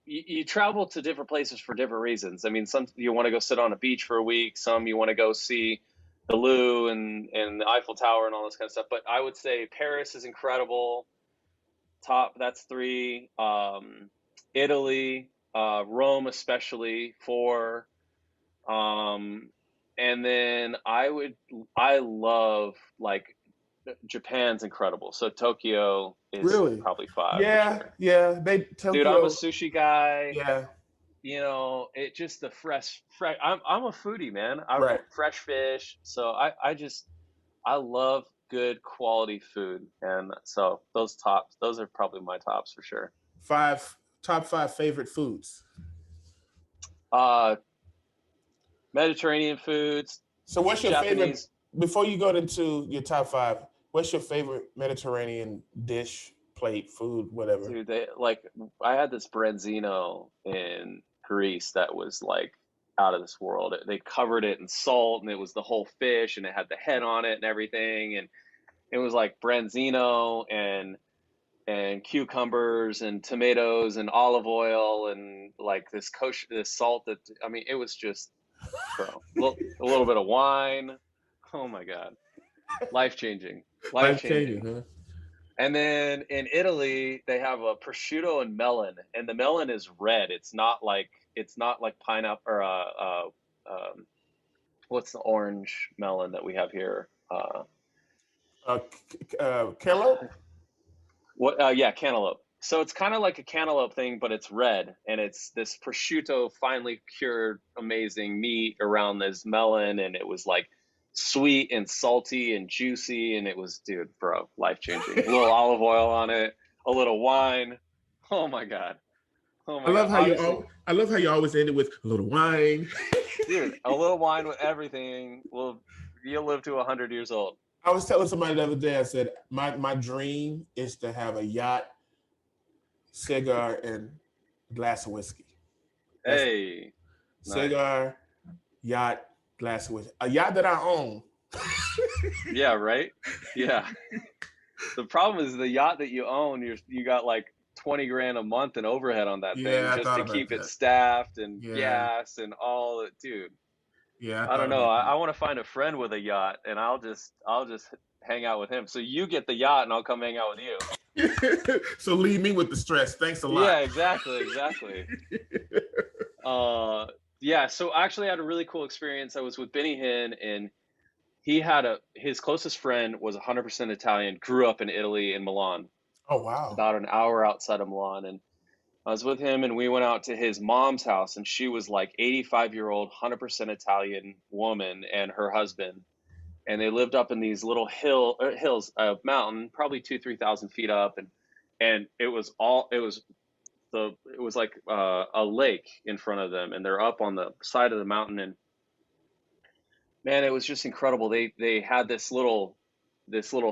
Speaker 2: you travel to different places for different reasons. I mean, some you want to go sit on a beach for a week, some you want to go see the Louvre and the Eiffel Tower and all this kind of stuff. But I would say Paris is incredible. Top, that's three. Italy, Rome especially four. And then I love like Japan's incredible. So Tokyo is
Speaker 1: Really?
Speaker 2: probably five for
Speaker 1: Yeah,
Speaker 2: sure.
Speaker 1: yeah.
Speaker 2: Dude, I'm a
Speaker 1: Tokyo.
Speaker 2: sushi guy.
Speaker 1: Yeah,
Speaker 2: It just the fresh. I'm a foodie, man. I
Speaker 1: right.
Speaker 2: fresh fish. So I love good quality food, and so those are probably my tops for sure.
Speaker 1: Top five favorite foods.
Speaker 2: Uh, Mediterranean foods,
Speaker 1: So what's your favorite
Speaker 2: Japanese.
Speaker 1: before you go into your top five, what's your favorite Mediterranean dish, plate, food, whatever?
Speaker 2: Dude, I had this branzino in Greece that was like out of this world. They covered it in salt and it was the whole fish and it had the head on it and everything. And it was like branzino and cucumbers and tomatoes and olive oil and like this salt that, I mean, it was just, bro, a little bit of wine. Oh my God. Life changing. Life
Speaker 1: Life changing,
Speaker 2: changing.
Speaker 1: huh?
Speaker 2: And then in Italy, they have a prosciutto and melon, and the melon is red. It's not like pineapple or what's the orange melon that we have here?
Speaker 1: Cantaloupe?
Speaker 2: What? Yeah, cantaloupe. So it's kind of like a cantaloupe thing, but it's red, and it's this prosciutto, finely cured, amazing meat around this melon, and it was like sweet and salty and juicy, and it was, dude, bro, life changing. A little olive oil on it, a little wine. Oh my god, oh
Speaker 1: I
Speaker 2: my
Speaker 1: love
Speaker 2: god.
Speaker 1: how
Speaker 2: Honestly,
Speaker 1: I love how you always end it with a little wine.
Speaker 2: dude, a little wine with everything will you'll live to 100 years old.
Speaker 1: I was telling somebody the other day, I said, my dream is to have a yacht, cigar, and a glass of whiskey. That's
Speaker 2: Hey, nice.
Speaker 1: cigar, yacht, glass of whiskey. A yacht that I own.
Speaker 2: Yeah, right. Yeah. The problem is the yacht that you own, you got like 20 grand a month in overhead on that thing
Speaker 1: Yeah, I
Speaker 2: just
Speaker 1: thought
Speaker 2: to
Speaker 1: about
Speaker 2: keep it
Speaker 1: that.
Speaker 2: staffed and
Speaker 1: Yeah,
Speaker 2: gas and all that, dude.
Speaker 1: yeah, I
Speaker 2: I don't
Speaker 1: thought
Speaker 2: know.
Speaker 1: about
Speaker 2: I
Speaker 1: that.
Speaker 2: want to find a friend with a yacht and I'll just hang out with him. So you get the yacht and I'll come hang out with you.
Speaker 1: So leave me with the stress. Thanks a lot.
Speaker 2: Yeah, exactly, exactly. Uh yeah, so actually I had a really cool experience. I was with Benny Hinn, and his closest friend was 100% Italian, grew up in Italy in Milan,
Speaker 1: Oh wow.
Speaker 2: about an hour outside of Milan. And I was with him, and we went out to his mom's house, and she was like 85-year-old, 100% Italian woman and her husband. And they lived up in these little hills, a mountain, probably 3,000 to 3,000 feet up. And it was like a lake in front of them, and they're up on the side of the mountain. And man, it was just incredible. They had this little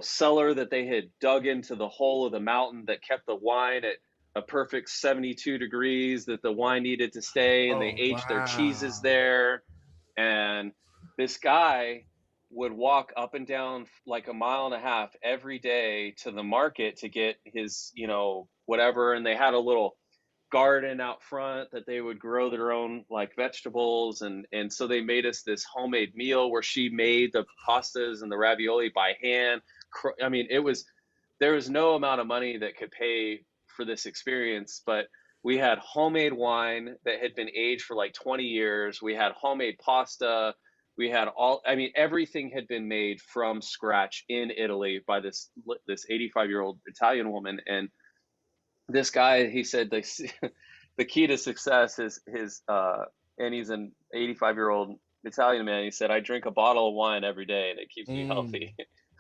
Speaker 2: cellar that they had dug into the hole of the mountain that kept the wine at a perfect 72 degrees that the wine needed to stay, and they
Speaker 1: Oh
Speaker 2: aged their cheeses
Speaker 1: wow.
Speaker 2: there. And this guy would walk up and down like a mile and a half every day to the market to get his, whatever. And they had a little garden out front that they would grow their own like vegetables, and so they made us this homemade meal where she made the pastas and the ravioli by hand. I mean, there was no amount of money that could pay for this experience, but we had homemade wine that had been aged for like 20 years. We had homemade pasta. We had I mean, everything had been made from scratch in Italy by this 85-year-old Italian woman. And this guy, he said, the key to success is and he's an 85-year-old Italian man. He said, I drink a bottle of wine every day and it keeps me
Speaker 1: Mm,
Speaker 2: healthy.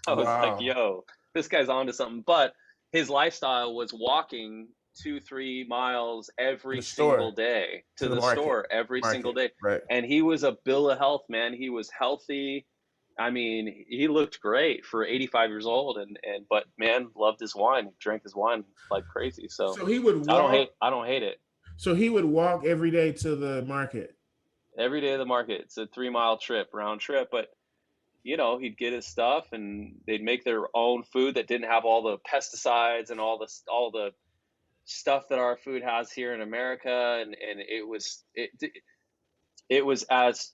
Speaker 2: I was like,
Speaker 1: wow.
Speaker 2: yo, this guy's onto something. But his lifestyle was walking 2-3 miles
Speaker 1: To
Speaker 2: every
Speaker 1: the store,
Speaker 2: single day
Speaker 1: to
Speaker 2: to
Speaker 1: the
Speaker 2: the
Speaker 1: market.
Speaker 2: store every single
Speaker 1: Market.
Speaker 2: day.
Speaker 1: Right.
Speaker 2: And he was a bill of health, man. He was healthy. I mean, he looked great for 85 years old, and but man, loved his wine. He drank his wine like crazy. So
Speaker 1: So he would walk.
Speaker 2: I don't hate it.
Speaker 1: So he would walk every day to the market.
Speaker 2: Every day of the market, it's a 3 mile trip, round trip. But he'd get his stuff, and they'd make their own food that didn't have all the pesticides and all the stuff that our food has here in America. And it was as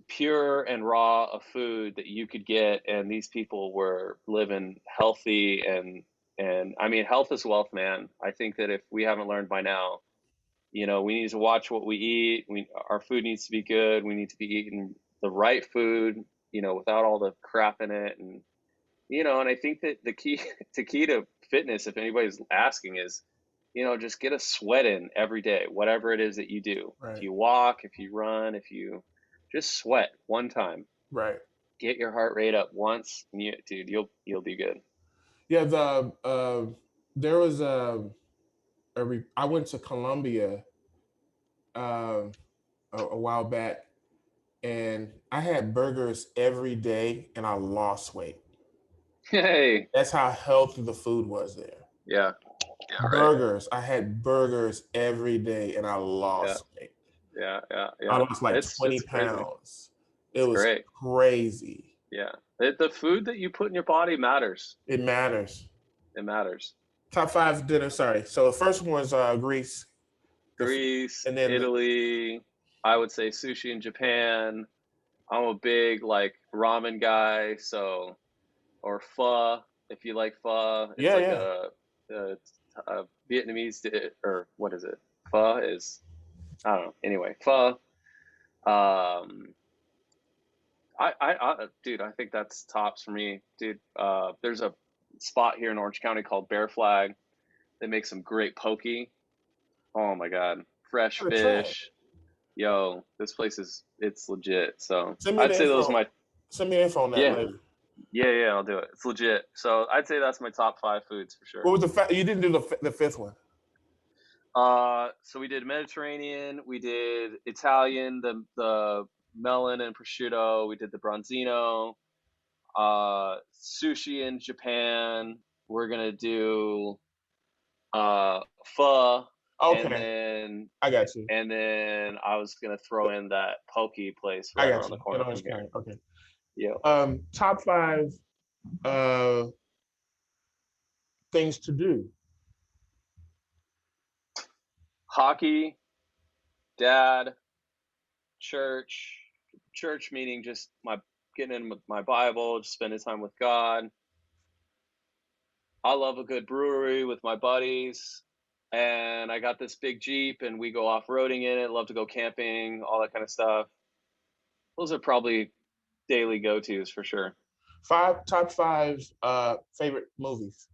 Speaker 2: pure and raw a food that you could get, and these people were living healthy. And I mean, health is wealth, man. I think that if we haven't learned by now, we need to watch what we eat. Our food needs to be good. We need to be eating the right food, without all the crap in it. And I think that the key to fitness, if anybody's asking, is, just get a sweat in every day, whatever it is that you do. If
Speaker 1: Right.
Speaker 2: you walk, if you run, if you just sweat one time,
Speaker 1: Right.
Speaker 2: get your heart rate up once, and dude, you'll be good.
Speaker 1: Yeah. There was I went to Colombia uh, a while back, and I had burgers every day, and I lost weight.
Speaker 2: Hey,
Speaker 1: That's how healthy the food was there.
Speaker 2: yeah, right,
Speaker 1: Burgers. I had burgers every day, and I
Speaker 2: yeah,
Speaker 1: lost weight.
Speaker 2: yeah,
Speaker 1: I
Speaker 2: yeah.
Speaker 1: lost like
Speaker 2: It's
Speaker 1: 20
Speaker 2: crazy.
Speaker 1: pounds. It
Speaker 2: It's
Speaker 1: was
Speaker 2: great.
Speaker 1: crazy.
Speaker 2: Yeah, the food that you put in your body matters.
Speaker 1: It matters.
Speaker 2: It matters.
Speaker 1: Top five dinner. Sorry. So the first one was Greece.
Speaker 2: Greece,
Speaker 1: And then
Speaker 2: Italy, I would say sushi in Japan. I'm a big like ramen guy, so, or pho, if you like pho. It's
Speaker 1: yeah,
Speaker 2: like
Speaker 1: yeah.
Speaker 2: a Vietnamese or what is it? Pho is, I don't know. Anyway, pho. Um, dude, I think that's tops for me, dude. There's a spot here in Orange County called Bear Flag. They make some great poke. Oh my God. Fresh
Speaker 1: Gotta try it.
Speaker 2: fish. Yo, this place it's legit. So
Speaker 1: Send me
Speaker 2: I'd
Speaker 1: the
Speaker 2: say those are
Speaker 1: info.
Speaker 2: my,
Speaker 1: Send me the info on that
Speaker 2: yeah,
Speaker 1: later.
Speaker 2: yeah, I'll do it. It's legit. So I'd say that's my top 5 foods for sure.
Speaker 1: What was you didn't do the fifth one?
Speaker 2: So we did Mediterranean, we did Italian, the melon and prosciutto, we did the bronzino, sushi in Japan. We're gonna do pho, and
Speaker 1: Okay,
Speaker 2: then
Speaker 1: I got you.
Speaker 2: I was gonna throw in that poke place
Speaker 1: I
Speaker 2: right
Speaker 1: got
Speaker 2: around
Speaker 1: you.
Speaker 2: the
Speaker 1: In
Speaker 2: corner from
Speaker 1: Orange
Speaker 2: here.
Speaker 1: County. Okay.
Speaker 2: Yeah.
Speaker 1: Top 5 uh things to do.
Speaker 2: Hockey, dad, church. Church meaning just my getting in with my Bible, just spending time with God. I love a good brewery with my buddies. And I got this big Jeep and we go off-roading in it. Love to go camping, all that kind of stuff. Those are probably daily go-tos for sure.
Speaker 1: Top 5 favorite movies.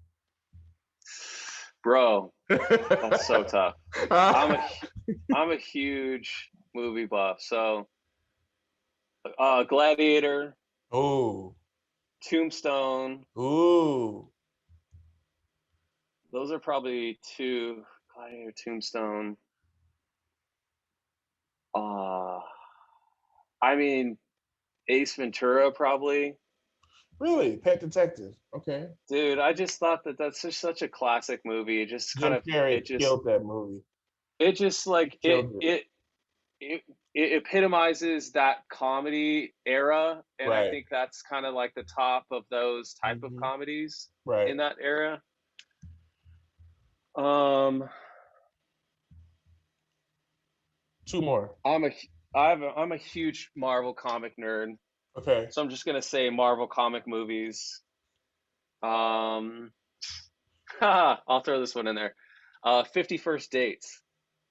Speaker 2: Bro, that's so tough. I'm a huge movie buff. So Gladiator,
Speaker 1: Ooh.
Speaker 2: Tombstone,
Speaker 1: Ooh.
Speaker 2: those are probably 2. Gladiator, Tombstone. I mean, Ace Ventura probably.
Speaker 1: Really? Pet Detective. Okay.
Speaker 2: Dude, I just thought that that's just such a classic movie. It just kind
Speaker 1: Jim
Speaker 2: of
Speaker 1: Carrey killed that movie.
Speaker 2: it just
Speaker 1: He
Speaker 2: like
Speaker 1: killed it.
Speaker 2: it epitomizes that comedy era, and I
Speaker 1: Right.
Speaker 2: think that's kind of like the top of those type of
Speaker 1: Mhm.
Speaker 2: comedies
Speaker 1: Right.
Speaker 2: in that era. Um,
Speaker 1: 2 more.
Speaker 2: I'm a huge Marvel comic nerd,
Speaker 1: Okay.
Speaker 2: so I'm just gonna say Marvel comic movies. Um, I'll throw this one in there. 50 First Dates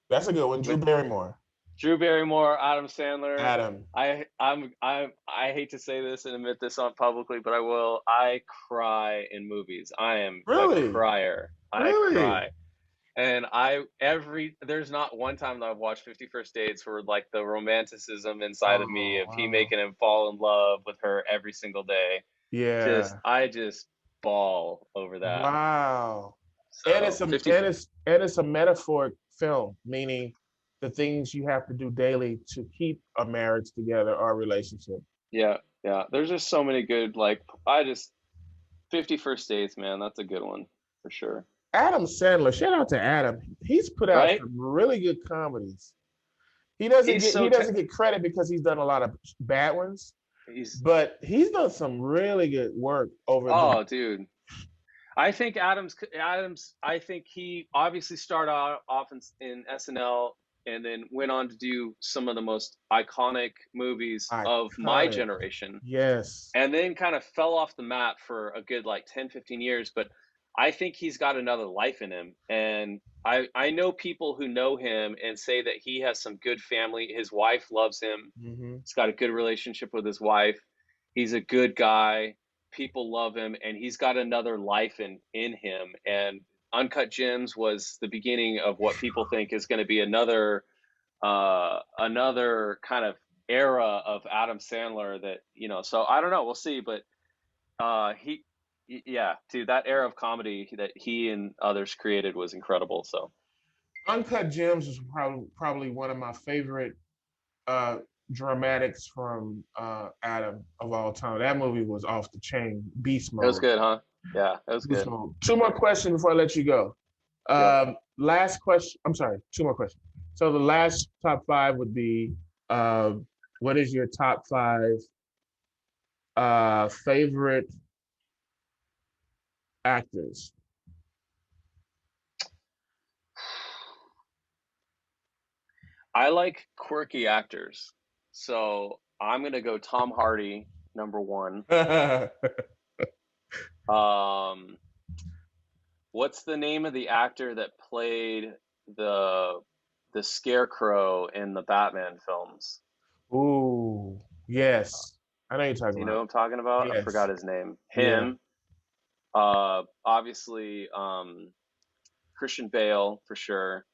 Speaker 1: That's a good one. Drew
Speaker 2: with
Speaker 1: Barrymore.
Speaker 2: Drew Barrymore, Adam Sandler.
Speaker 1: Adam.
Speaker 2: I hate to say this and admit this on publicly, but I will. I cry in movies. I am a
Speaker 1: Really?
Speaker 2: crier. I
Speaker 1: Really?
Speaker 2: cry. And there's not one time that I've watched 50 First Dates where like the romanticism inside of me
Speaker 1: Oh,
Speaker 2: of he
Speaker 1: wow.
Speaker 2: making him fall in love with her every single day.
Speaker 1: Yeah.
Speaker 2: I just bawl over that.
Speaker 1: Wow. And
Speaker 2: So 50.
Speaker 1: it's a metaphoric film, meaning the things you have to do daily to keep a marriage together or a relationship.
Speaker 2: Yeah, yeah. There's just so many good, like, 50 First Dates, man. That's a good one for sure.
Speaker 1: Adam Sandler, shout out to Adam. He's put out
Speaker 2: Right?
Speaker 1: some really good comedies.
Speaker 2: He's
Speaker 1: He
Speaker 2: so,
Speaker 1: doesn't get credit because he's done a lot of bad ones,
Speaker 2: he's,
Speaker 1: but he's done some really good work over the.
Speaker 2: oh, dude. I think I think he obviously started off in SNL and then went on to do some of the most iconic movies of my
Speaker 1: Iconic.
Speaker 2: generation,
Speaker 1: Yes.
Speaker 2: and then kind of fell off the map for a good like 10, 15 years. But I think he's got another life in him. And I know people who know him and say that he has some good family. His wife loves him.
Speaker 1: Mm-hmm.
Speaker 2: He's got a good relationship with his wife. He's a good guy. People love him, and he's got another life in him. And Uncut Gems was the beginning of what people think is going to be another kind of era of Adam Sandler that, so I don't know, we'll see, but yeah, dude, that era of comedy that he and others created was incredible. So
Speaker 1: Uncut Gems is probably one of my favorite uh, dramatics from Adam of all time. That movie was off the chain, beast
Speaker 2: it was
Speaker 1: mode.
Speaker 2: good, huh? Yeah, it was
Speaker 1: Beast
Speaker 2: good.
Speaker 1: mode. 2 more questions before I let you go.
Speaker 2: Yep.
Speaker 1: Last question. I'm sorry, 2 more questions. So the last top 5 would be, what is your top 5 favorite actors?
Speaker 2: I like quirky actors, so I'm gonna go Tom Hardy, number one. Um, what's the name of the actor that played the the Scarecrow in the Batman films?
Speaker 1: Ooh, yes. I know you're talking
Speaker 2: Do you know
Speaker 1: about.
Speaker 2: what I'm talking about? I
Speaker 1: Yes.
Speaker 2: forgot his name.
Speaker 1: Yeah.
Speaker 2: Him. Obviously, Christian Bale for sure.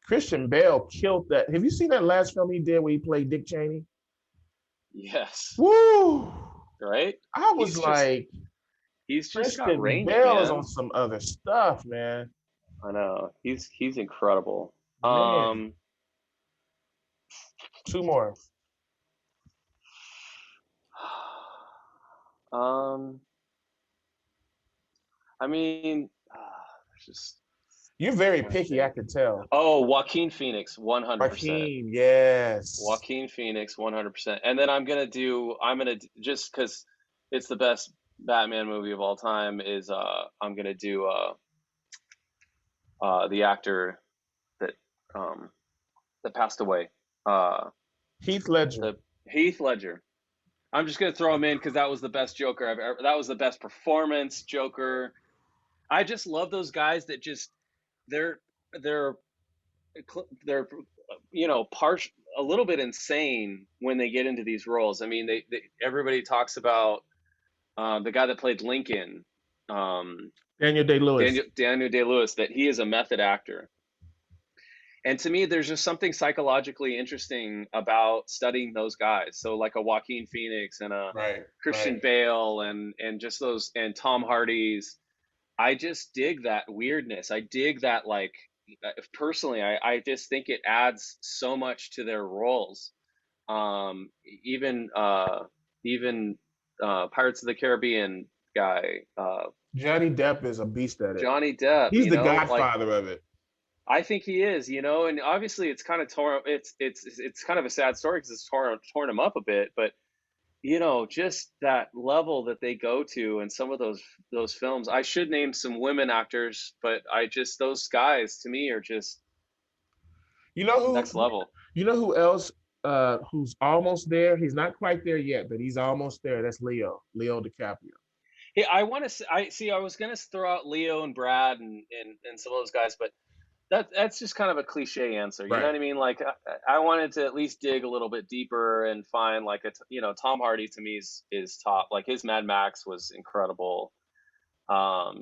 Speaker 1: Christian Bale killed that. Have you seen that last film he did where he played Dick Cheney?
Speaker 2: Yes.
Speaker 1: Woo!
Speaker 2: Right?
Speaker 1: I was
Speaker 2: he's just got
Speaker 1: Christian
Speaker 2: range,
Speaker 1: Bale is
Speaker 2: man.
Speaker 1: on some other stuff, man.
Speaker 2: I know. He's incredible.
Speaker 1: Man. Two more.
Speaker 2: I mean, just
Speaker 1: you're very picky, I could tell.
Speaker 2: Oh, Joaquin Phoenix, 100%.
Speaker 1: Joaquin, yes.
Speaker 2: Joaquin Phoenix, 100%. And then I'm gonna just because it's the best Batman movie of all time is I'm gonna do the actor that passed away.
Speaker 1: Heath Ledger.
Speaker 2: Heath Ledger. I'm just gonna throw him in because that was the best Joker I've ever. That was the best performance Joker. I just love those guys that just they're a little bit insane when they get into these roles. I mean, everybody talks about the guy that played Lincoln,
Speaker 1: Daniel Day-Lewis.
Speaker 2: Daniel Day-Lewis, that he is a method actor. And to me, there's just something psychologically interesting about studying those guys. So like a Joaquin Phoenix and a Christian Bale and just those, and Tom Hardy's. I just dig that weirdness. I dig that, like, personally, I just think it adds so much to their roles. Even Pirates of the Caribbean guy.
Speaker 1: Johnny Depp is a beast at it.
Speaker 2: Johnny Depp.
Speaker 1: He's the godfather of it.
Speaker 2: I think he is, and obviously it's kind of torn. It's kind of a sad story because it's torn him up a bit, but just that level that they go to in some of those films. I should name some women actors, but those guys to me are just next level.
Speaker 1: You know who else who's almost there? He's not quite there yet, but he's almost there. That's Leo DiCaprio.
Speaker 2: Hey, I was gonna throw out Leo and Brad and some of those guys, but that's just kind of a cliche answer. You know what I mean? Like I wanted to at least dig a little bit deeper and find like Tom Hardy to me is top. Like his Mad Max was incredible.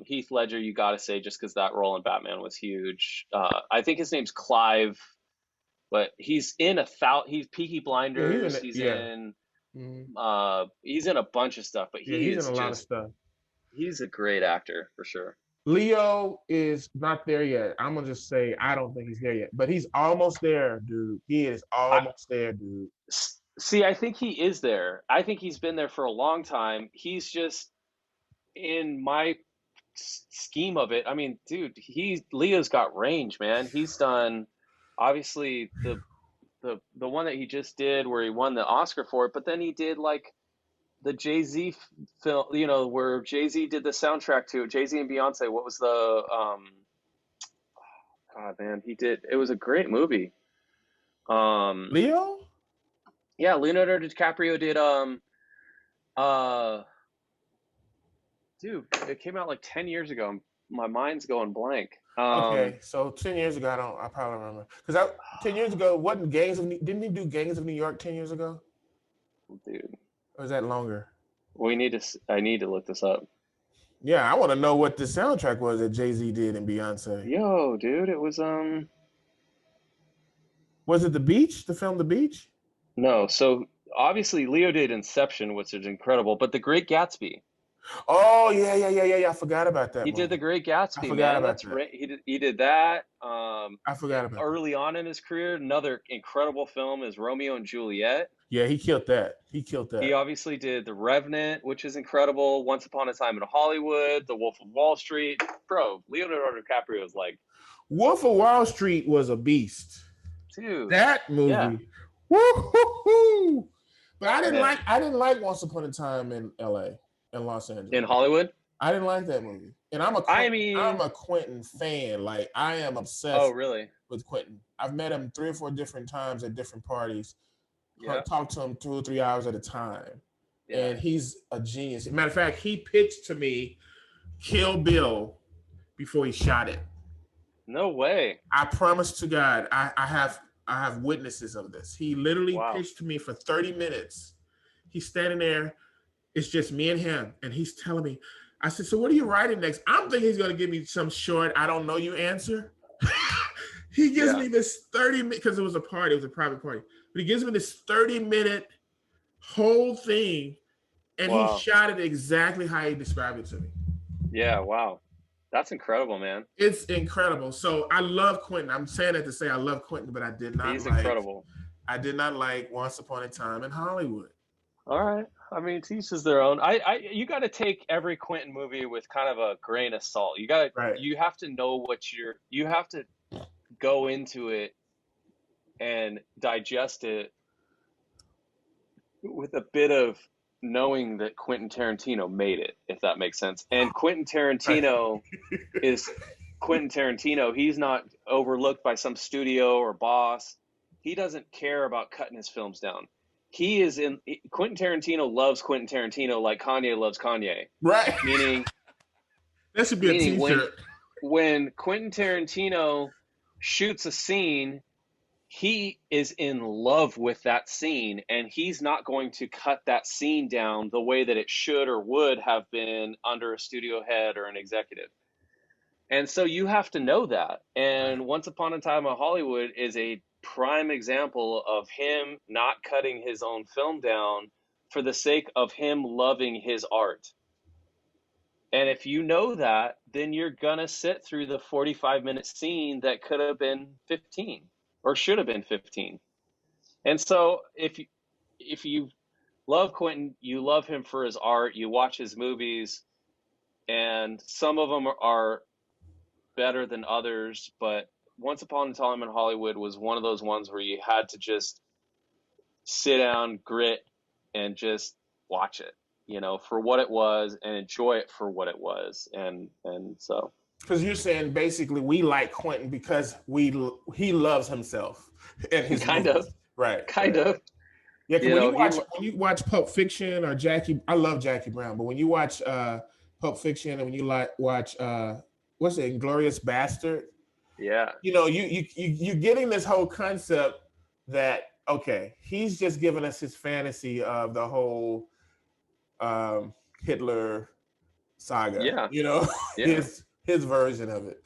Speaker 2: Heath Ledger, you got to say, just because that role in Batman was huge. I think his name's Clive, but he's in he's Peaky Blinders. He's in a bunch of stuff, but
Speaker 1: he's in a lot of stuff.
Speaker 2: He's a great actor for sure.
Speaker 1: Leo is not there yet. I'm gonna just say I don't think he's there yet, but he's almost there, dude. He is almost there, dude.
Speaker 2: See, I think he is there. I think he's been there for a long time. He's just, in my scheme of it, I mean, dude, Leo's got range, man. He's done obviously the one that he just did where he won the Oscar for it, but then he did like the Jay-Z film, where Jay-Z did the soundtrack to it. Jay-Z and Beyonce. What was the God, man, it was a great movie.
Speaker 1: Leo?
Speaker 2: Yeah, Leonardo DiCaprio did dude, it came out like 10 years ago. My mind's going blank.
Speaker 1: Okay, so 10 years ago, I probably remember. Because 10 years ago, didn't he do Gangs of New York 10 years ago?
Speaker 2: Dude.
Speaker 1: Or is that longer?
Speaker 2: I need to look this up.
Speaker 1: Yeah, I want to know what the soundtrack was that Jay-Z did and Beyonce.
Speaker 2: Yo, dude, it was
Speaker 1: Was it The Beach? The film The Beach?
Speaker 2: No, so obviously Leo did Inception, which is incredible, but The Great Gatsby.
Speaker 1: Oh yeah. I forgot about that.
Speaker 2: He did The Great Gatsby.
Speaker 1: I forgot about that.
Speaker 2: He did that.
Speaker 1: I forgot about
Speaker 2: early on in his career. Another incredible film is Romeo and Juliet.
Speaker 1: Yeah, he killed that. He
Speaker 2: obviously did The Revenant, which is incredible. Once Upon a Time in Hollywood, The Wolf of Wall Street. Bro, Leonardo DiCaprio is like.
Speaker 1: Wolf of Wall Street was a beast.
Speaker 2: Dude,
Speaker 1: that movie. Yeah. Woo-hoo-hoo. But I didn't like Once Upon a Time in LA. In Los Angeles.
Speaker 2: In Hollywood?
Speaker 1: I didn't like that movie. And I'm a Quentin fan. Like, I am obsessed with Quentin. I've met him 3 or 4 different times at different parties. Yeah. Talked to him 2 or 3 hours at a time. Yeah. And he's a genius. Matter of fact, he pitched to me Kill Bill before he shot it.
Speaker 2: No way.
Speaker 1: I promise to God, I have witnesses of this. He literally pitched to me for 30 minutes. He's standing there. It's just me and him. And he's telling me, I said, so what are you writing next? I'm thinking he's going to give me some short, I don't know you answer. He gives me this 30-minute, because it was a party, it was a private party, but he gives me this 30-minute whole thing, and he shot it exactly how he described it to me.
Speaker 2: Yeah, wow. That's incredible, man.
Speaker 1: It's incredible. So I love Quentin. I'm saying that to say I love Quentin, but
Speaker 2: He's incredible.
Speaker 1: I did not like Once Upon a Time in Hollywood.
Speaker 2: All right. I mean, to each is their own. You got to take every Quentin movie with kind of a grain of salt. You have to know you have to go into it and digest it with a bit of knowing that Quentin Tarantino made it, if that makes sense. And Quentin Tarantino is Quentin Tarantino. He's not overlooked by some studio or boss. He doesn't care about cutting his films down. Quentin Tarantino loves Quentin Tarantino like Kanye loves Kanye.
Speaker 1: Right.
Speaker 2: Meaning
Speaker 1: that should be a t-shirt.
Speaker 2: When Quentin Tarantino shoots a scene, he is in love with that scene, and he's not going to cut that scene down the way that it should or would have been under a studio head or an executive. And so you have to know that. And Once Upon a Time in Hollywood is a prime example of him not cutting his own film down for the sake of him loving his art. And if you know that, then you're going to sit through the 45-minute scene that could have been 15 or should have been 15. And so if you love Quentin, you love him for his art, you watch his movies, and some of them are better than others, but Once Upon a Time in Hollywood was one of those ones where you had to just sit down, grit, and just watch it, for what it was, and enjoy it for what it was. And so,
Speaker 1: because you're saying basically we like Quentin because he loves himself and his
Speaker 2: kind
Speaker 1: movies.
Speaker 2: of
Speaker 1: Right.
Speaker 2: Kind of.
Speaker 1: Yeah, when you watch Pulp Fiction or Jackie, I love Jackie Brown, but when you watch Pulp Fiction and when you watch what's it, Inglourious Bastard?
Speaker 2: Yeah.
Speaker 1: You're getting this whole concept that okay, he's just giving us his fantasy of the whole Hitler saga.
Speaker 2: Yeah.
Speaker 1: His version of it.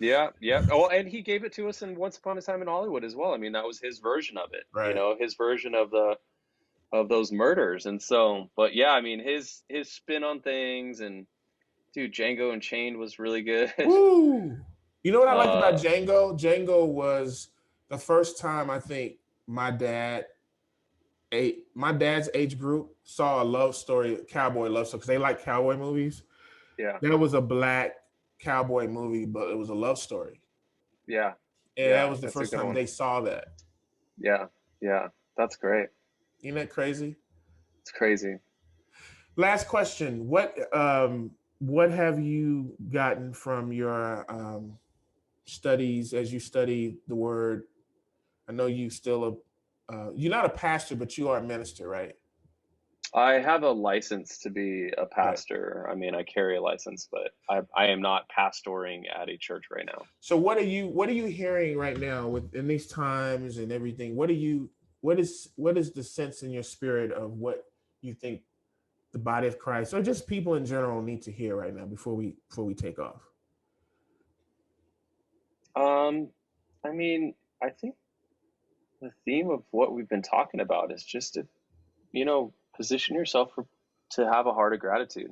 Speaker 2: Yeah. Oh, and he gave it to us in Once Upon a Time in Hollywood as well. I mean, that was his version of it.
Speaker 1: Right.
Speaker 2: His version of those murders. And so, but yeah, I mean, his spin on things, and dude, Django Unchained was really good.
Speaker 1: Woo! You know what I liked about Django? Django was the first time I think my dad's age group saw a love story, cowboy love story, because they like cowboy movies.
Speaker 2: Yeah.
Speaker 1: There was a black cowboy movie, but it was a love story.
Speaker 2: Yeah.
Speaker 1: And that was the first time they saw that.
Speaker 2: Yeah. Yeah. That's great.
Speaker 1: Isn't that crazy?
Speaker 2: It's crazy.
Speaker 1: Last question. What have you gotten from your studies as you study the word? I know you still you're not a pastor, but you are a minister, right?
Speaker 2: I have a license to be a pastor. Right. I mean, I carry a license, but I am not pastoring at a church right now.
Speaker 1: So what are you hearing right now in these times and everything? What is the sense in your spirit of what you think the body of Christ or just people in general need to hear right now before we take off?
Speaker 2: I mean, I think the theme of what we've been talking about is just to, position yourself to have a heart of gratitude.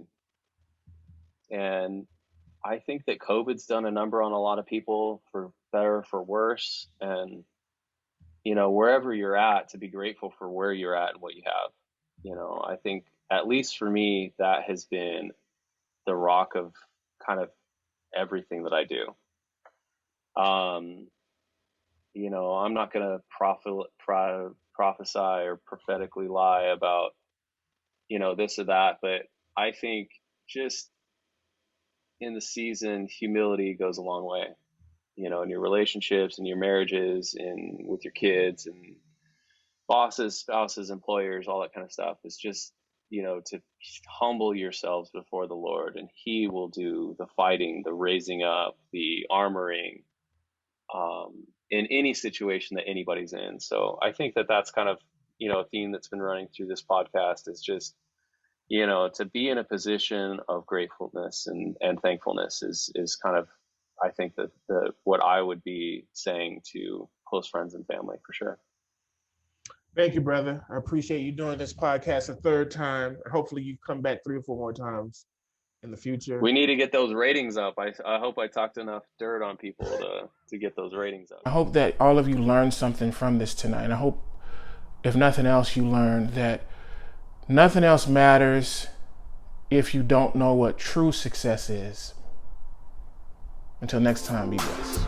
Speaker 2: And I think that COVID's done a number on a lot of people, for better or for worse. And, wherever you're at, to be grateful for where you're at and what you have. I think, at least for me, that has been the rock of kind of everything that I do. I'm not going to prophesy or prophetically lie about, this or that, but I think just in the season, humility goes a long way, in your relationships and your marriages and with your kids and bosses, spouses, employers, all that kind of stuff. It's just, to humble yourselves before the Lord, and He will do the fighting, the raising up, the armoring, in any situation that anybody's in. So I think that that's kind of, a theme that's been running through this podcast is just, you know, to be in a position of gratefulness and thankfulness is kind of, I think, the what I would be saying to close friends and family for sure.
Speaker 1: Thank you, brother. I appreciate you doing this podcast a third time. Hopefully you come back 3 or 4 more times in the future.
Speaker 2: We need to get those ratings up. I hope I talked enough dirt on people to get those ratings up.
Speaker 1: I hope that all of you learned something from this tonight. I hope, if nothing else, you learned that nothing else matters if you don't know what true success is. Until next time, be blessed.